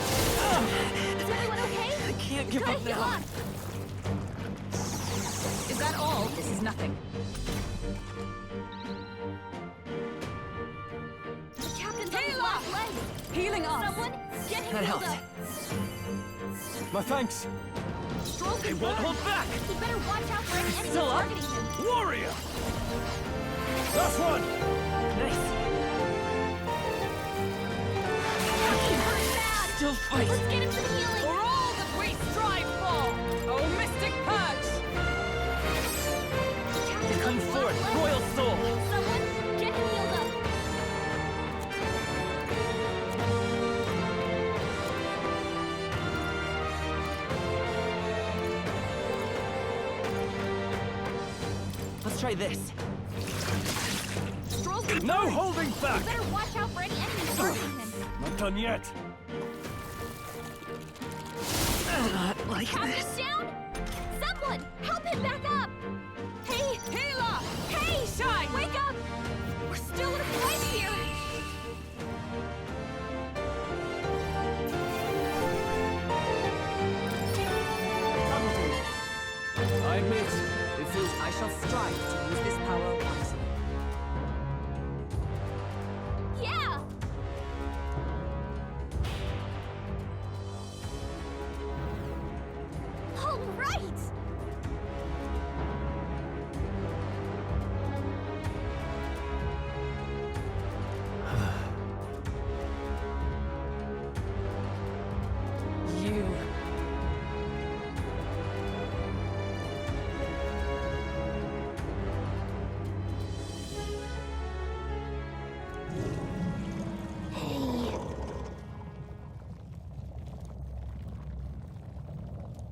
Is everyone okay? I can't give Gotta up heal now. up. Is that all? This is nothing. The captain's on his last leg. Healing us. Someone get him That healed helped. up. My thanks. Stroll's I been won't burned. hold back! He better watch out for any enemies Still up? targeting him. Warrior! Last one! Nice. He's hurt bad. Still fight. Let's get him some healing. For all that we strive for! Oh, Mystic Purge! Captain's on Come his forth, last leg. royal soul. Someone get him healed up. Let's try this. Stroll's been No burned. holding back! You better watch out for any enemies targeting him. Not done yet. Not like Captain's this. down. Someone help him back up. Hey, Healer! hey, Shine, wake up. We're still in a fight here. I admit, it feels I shall strive to use this power wisely. Yeah. All right. You.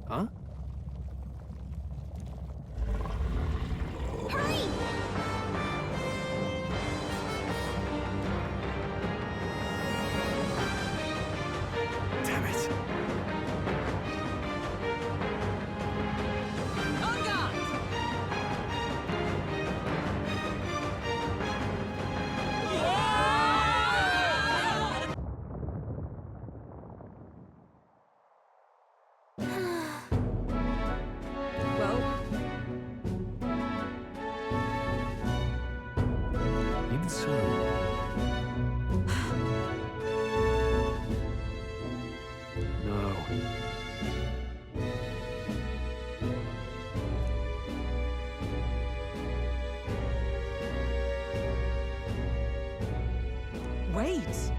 Huh? Hurry! Damn it. On guard! Well, Even so. No. wait.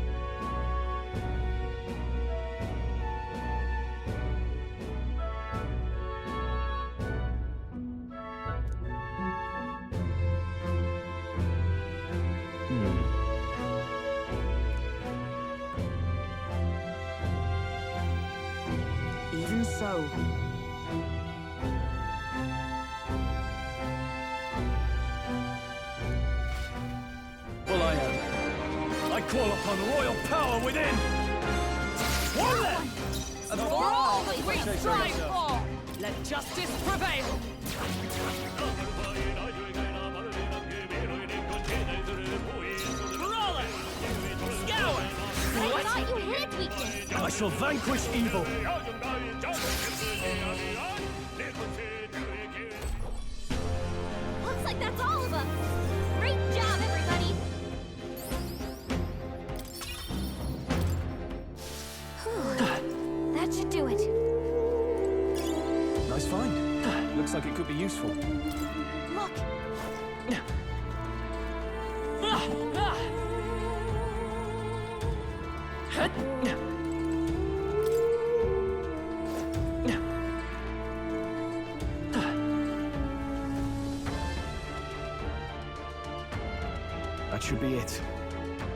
Even so. Well, I call upon royal power within! One then! For all that we strive for! Let justice prevail! Brawler! Scour! I thought you had weakness! I shall vanquish evil! Looks like that's all of us. Great job, everybody. That should do it. Nice find. Looks like it could be useful. Look! That should be it.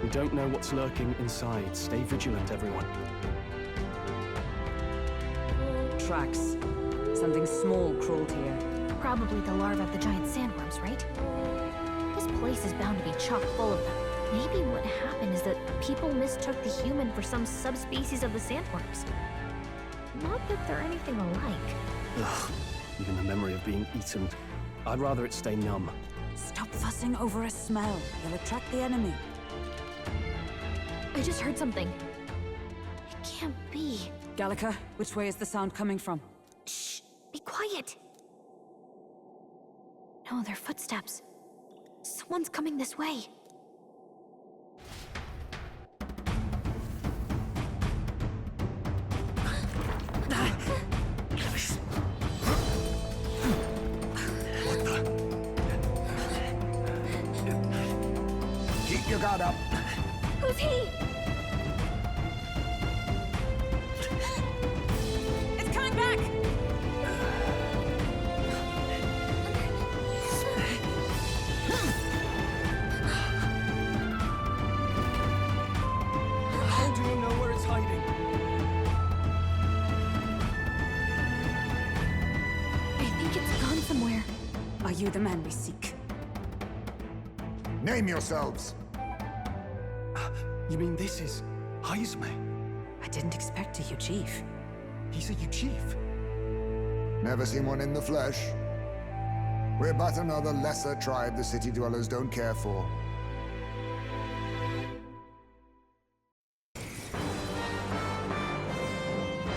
We don't know what's lurking inside. Stay vigilant, everyone. Tracks. Something small crawled here. Probably the larvae of the giant sandworms, right? This place is bound to be chock full of them. Maybe what happened is that people mistook the human for some subspecies of the sandworms. Not that they're anything alike. Ugh. Even the memory of being eaten. I'd rather it stay numb. Stop fussing over a smell. You'll attract the enemy. I just heard something. It can't be. Gallica, which way is the sound coming from? Shh! Be quiet! No, they're footsteps. Someone's coming this way. Keep your guard up. Who's he? It's coming back! How do you know where it's hiding? I think it's gone somewhere. Are you the man we seek? Name yourselves. You mean this is Heisme? I didn't expect a Uchief. He's a Uchief. Never seen one in the flesh. We're but another lesser tribe the city dwellers don't care for.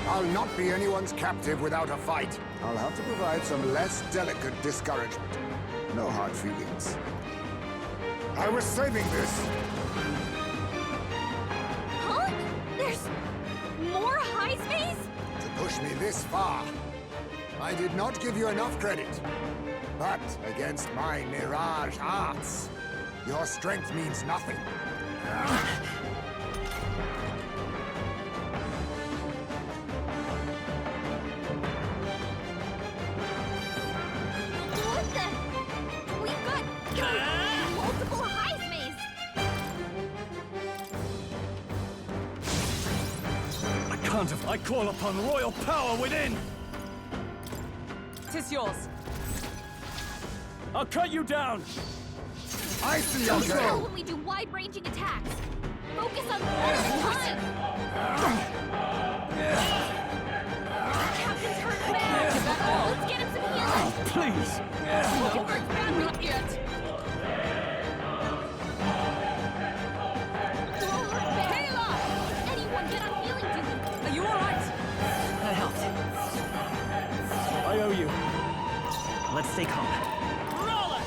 I'll not be anyone's captive without a fight. I'll have to provide some less delicate discouragement. No hard feelings. I was saving this. Huh? There's more Heismes? To push me this far. I did not give you enough credit. But against my mirage arts, your strength means nothing. What the? We've got multiple Heismes. I can't have. I call upon royal power within! Tis yours. I'll cut you down! I see Don't your go game. when we do wide-ranging attacks. Focus on one at a time. Captain's hurt bad. Let's get him some healing. Please! Hurt's bad, not yet. Kayla! Anyone get on healing duty? Are you alright? That helped. I owe you. Let's stay calm. Brawler!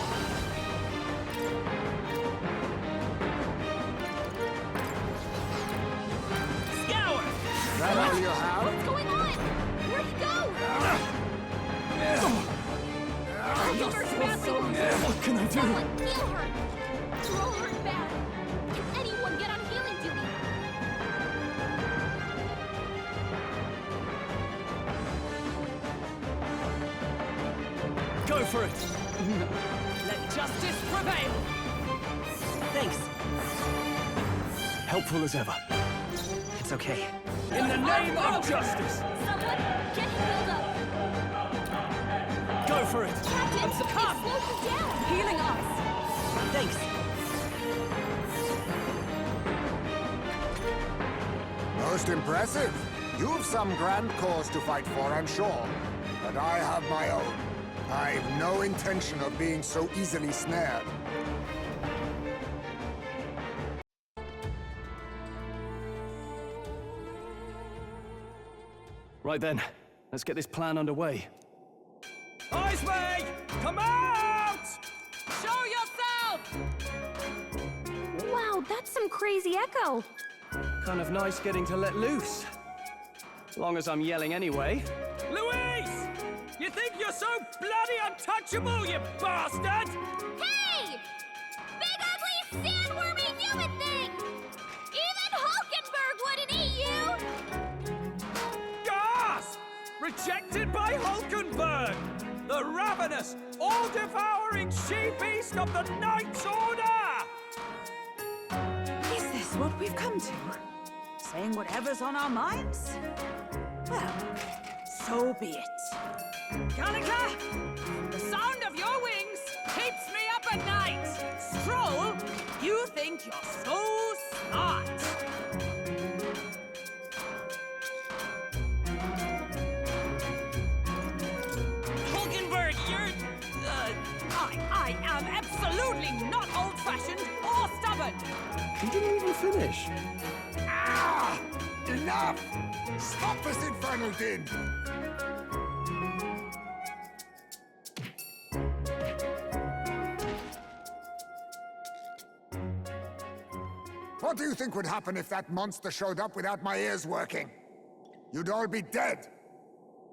Scour! That all you have? What's going on? Where'd he go? Hurt's badly wounded. What can I do? Someone heal her. We're all hurt bad. Can anyone get on healing duty? Go for it! Let justice prevail! Thanks. Helpful as ever. It's okay. In the name of justice! Someone, get healed up. Go for it! Captain, it slowed you down. Healing us. Thanks. Most impressive. You've some grand cause to fight for, I'm sure. But I have my own. I've no intention of being so easily snared. Right then, let's get this plan underway. Iceway! Come out! Show yourself! Wow, that's some crazy echo. Kind of nice getting to let loose. As long as I'm yelling anyway. Luis! You think you're so bloody untouchable, you bastard? Hey! Big ugly sandwormy human thing! Even Hulkenberg wouldn't eat you! Gasp! Rejected by Hulkenberg! The ravenous, all-devouring she-beast of the Knight's Order! Is this what we've come to? Saying whatever's on our minds? Well, so be it. Kanika! The sound of your wings keeps me up at night! Stroll, you think you're so smart! Hulkenberg, you're... I am absolutely not old-fashioned or stubborn! He didn't even finish. Ah! Enough! Stop this infernal din! What do you think would happen if that monster showed up without my ears working? You'd all be dead.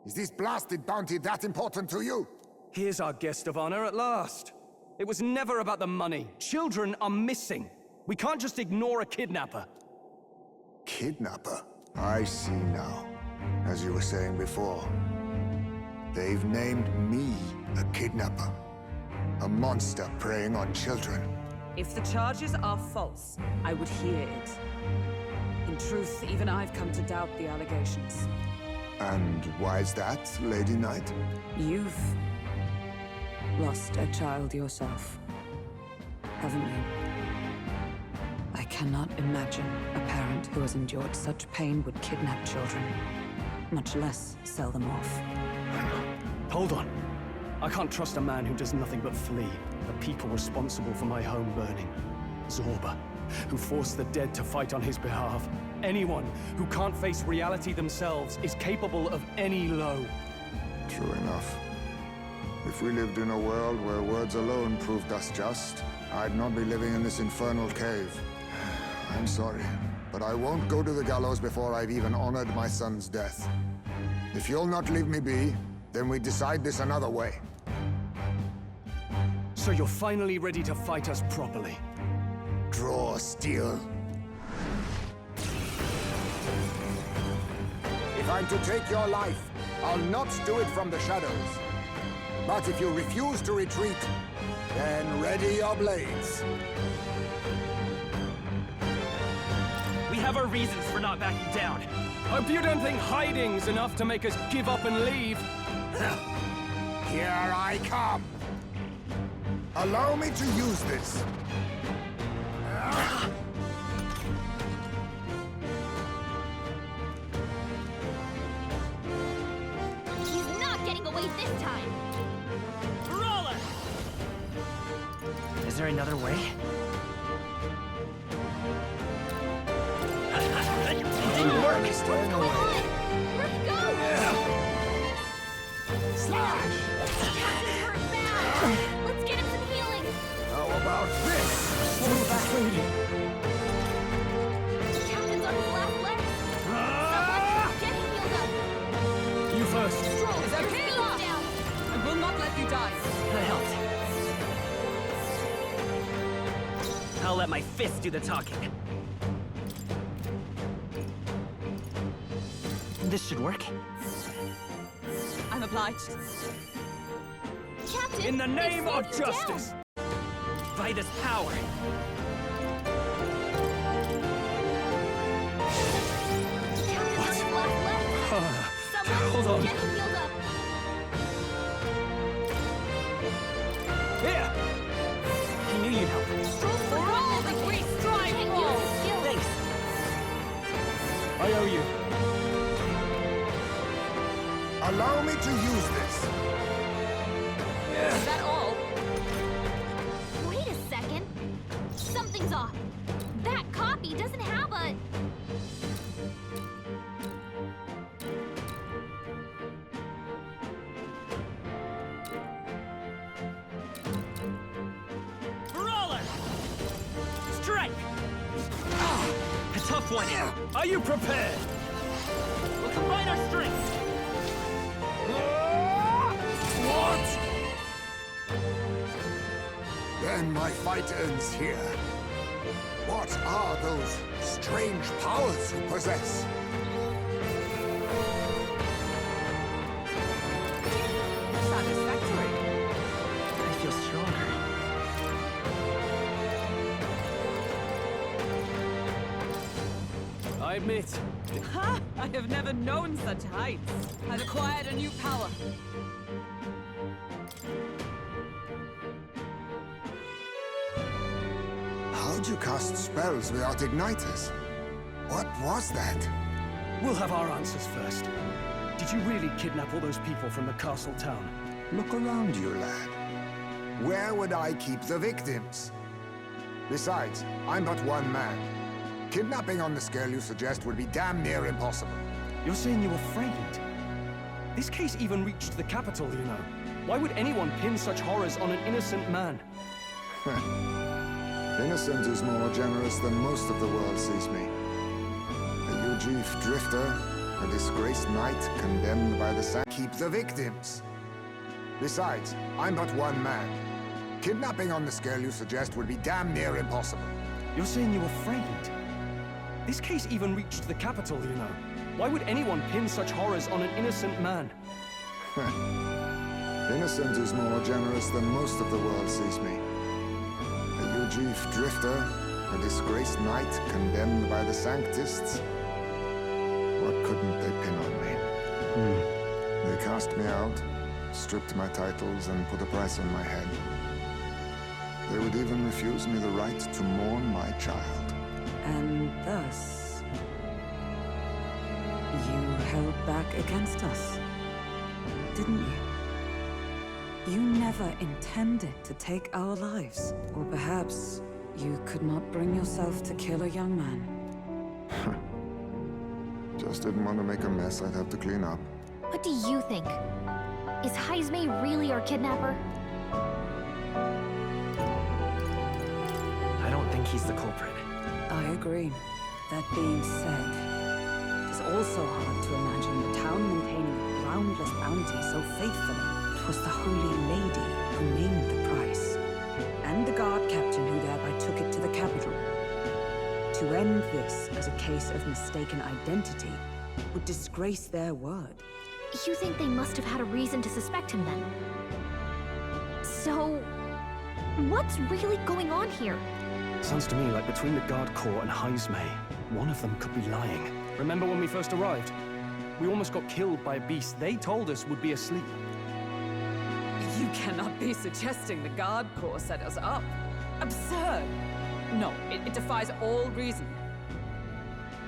Is this blasted bounty that important to you? Here's our guest of honor at last. It was never about the money. Children are missing. We can't just ignore a kidnapper. Kidnapper? I see now. As you were saying before, they've named me a kidnapper. A monster preying on children. If the charges are false, I would hear it. In truth, even I've come to doubt the allegations. And why's that, Lady Knight? You've lost a child yourself, haven't you? I cannot imagine a parent who has endured such pain would kidnap children, much less sell them off. Hold on. I can't trust a man who does nothing but flee. The people responsible for my home burning. Zorba, who forced the dead to fight on his behalf. Anyone who can't face reality themselves is capable of any low. True enough. If we lived in a world where words alone proved us just, I'd not be living in this infernal cave. I'm sorry, but I won't go to the gallows before I've even honored my son's death. If you'll not leave me be, then we decide this another way. So you're finally ready to fight us properly? Draw steel. If I'm to take your life, I'll not do it from the shadows. But if you refuse to retreat, then ready your blades. We have our reasons for not backing down. Hope you don't think hiding's enough to make us give up and leave. Here I come. Allow me to use this. He's not getting away this time. Roller! Is there another way? It didn't work. Come on! Let's go! Slash! Captain hurt bad. Let's get him some healing. How about this? Captain's on his last leg. Someone, get him healed up. You first. Stroll, Is your okay, speed's Locke? down. I will not let you die. That helped. I'll let my fist do the talking. This should work. I'm obliged. Captain, In the name it of slowed you justice! By this power, Someone Hold on. get him healed up. Here! I knew you'd help. For all that we strive for! Thanks. I owe you. Allow me to use this. Is that all? Wait a second. Something's off. That copy doesn't have a... Brawler! Strike! A tough one. Are you prepared? We'll combine our strength. What? Then my fight ends here. What are those strange powers you possess? Satisfactory. I feel stronger. I admit, Ha! I have never known such heights. I've acquired a new power. How'd you cast spells without igniters? What was that? We'll have our answers first. Did you really kidnap all those people from the castle town? Look around you, lad. Where would I keep the victims? Besides, I'm but one man. Kidnapping on the scale you suggest would be damn near impossible. You're saying you were framed? This case even reached the capital, you know. Why would anyone pin such horrors on an innocent man? Innocent is more generous than most of the world sees me. A Ujif drifter, a disgraced knight condemned by the sand. Keep the victims. Besides, I'm but one man. Kidnapping on the scale you suggest would be damn near impossible. You're saying you were framed? This case even reached the capital, you know. Why would anyone pin such horrors on an innocent man? Innocent is more generous than most of the world sees me. A Ujif drifter, a disgraced knight condemned by the Sanctists. What couldn't they pin on me? They cast me out, stripped my titles, and put a price on my head. They would even refuse me the right to mourn my child. And thus, you held back against us, didn't you? You never intended to take our lives. Or perhaps you could not bring yourself to kill a young man. Just didn't want to make a mess I'd have to clean up. What do you think? Is Heismay really our kidnapper? I don't think he's the culprit. I agree. That being said, it's also hard to imagine the town maintaining a groundless bounty so faithfully. It was the Holy Lady who named the price, and the guard captain who thereby took it to the capital. To end this as a case of mistaken identity would disgrace their word. You think they must have had a reason to suspect him then? So, what's really going on here? Sounds to me like between the Guard Corps and Heismay, one of them could be lying. Remember when we first arrived? We almost got killed by a beast they told us would be asleep. You cannot be suggesting the Guard Corps set us up. Absurd! No, it defies all reason.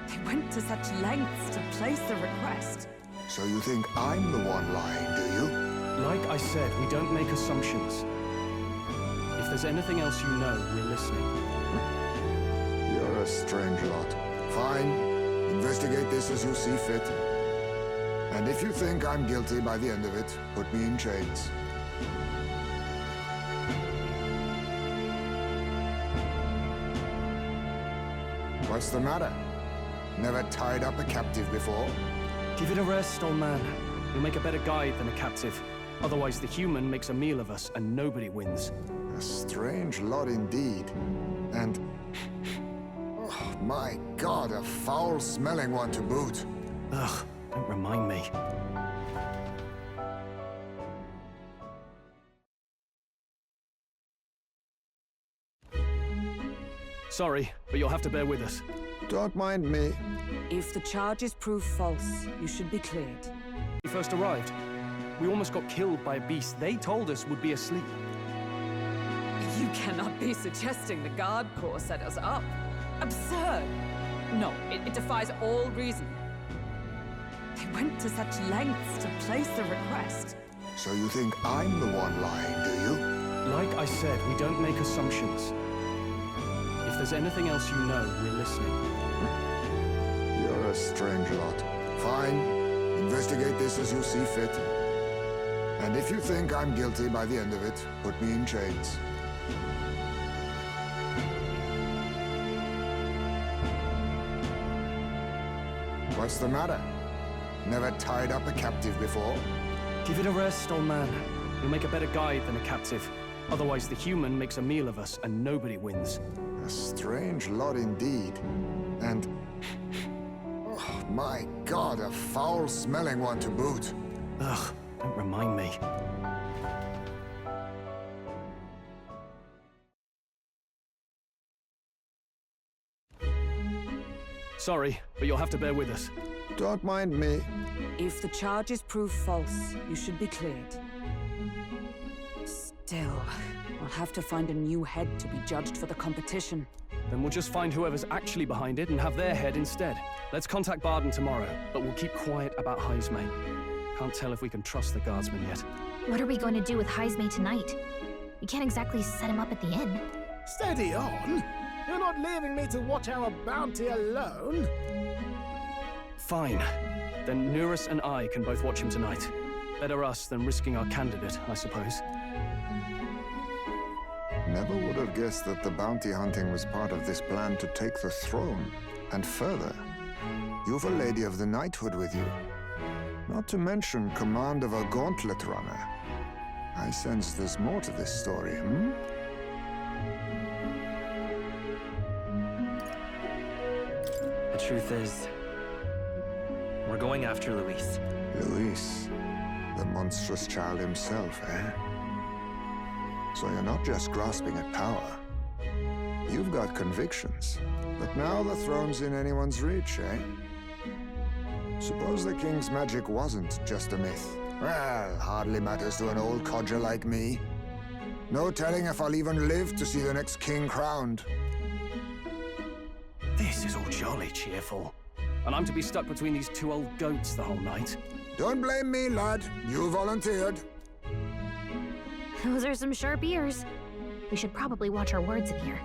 They went to such lengths to place the request. So you think I'm the one lying, do you? Like I said, we don't make assumptions. If there's anything else you know, we're listening. You're a strange lot. Fine. Investigate this as you see fit. And if you think I'm guilty by the end of it, put me in chains. What's the matter? Never tied up a captive before? Give it a rest, old man. You'll make a better guide than a captive. Otherwise, the human makes a meal of us, and nobody wins. A strange lot indeed. And... oh, my God, a foul-smelling one to boot. Ugh, don't remind me. Sorry, but you'll have to bear with us. Don't mind me. If the charges prove false, you should be cleared. We first arrived. We almost got killed by a beast they told us would be asleep. You cannot be suggesting the Guard Corps set us up. Absurd! No, it defies all reason. They went to such lengths to place the request. So you think I'm the one lying, do you? Like I said, we don't make assumptions. If there's anything else you know, we're listening. You're a strange lot. Fine. Investigate this as you see fit. And if you think I'm guilty by the end of it, put me in chains. What's the matter? Never tied up a captive before? Give it a rest, old man. You'll make a better guide than a captive. Otherwise, the human makes a meal of us, and nobody wins. A strange lot indeed. And... oh, my God, a foul-smelling one to boot. Ugh, don't remind me. Sorry, but you'll have to bear with us. Don't mind me. If the charges prove false, you should be cleared. Still, we'll have to find a new head to be judged for the competition. Then we'll just find whoever's actually behind it and have their head instead. Let's contact Barden tomorrow, but we'll keep quiet about Heismay. Can't tell if we can trust the guardsman yet. What are we going to do with Heismay tonight? We can't exactly set him up at the inn. Steady on. You're not leaving me to watch our bounty alone. Fine. Then Nurus and I can both watch him tonight. Better us than risking our candidate, I suppose. Never would have guessed that the bounty hunting was part of this plan to take the throne. And further, you've a Lady of the Knighthood with you. Not to mention command of a gauntlet runner. I sense there's more to this story, hmm? The truth is, we're going after Luis. Luis? The monstrous child himself, eh? So you're not just grasping at power. You've got convictions. But now the throne's in anyone's reach, eh? Suppose the king's magic wasn't just a myth. Well, hardly matters to an old codger like me. No telling if I'll even live to see the next king crowned. This is all jolly cheerful. And I'm to be stuck between these two old goats the whole night. Don't blame me, lad. You volunteered. Those are some sharp ears. We should probably watch our words in here.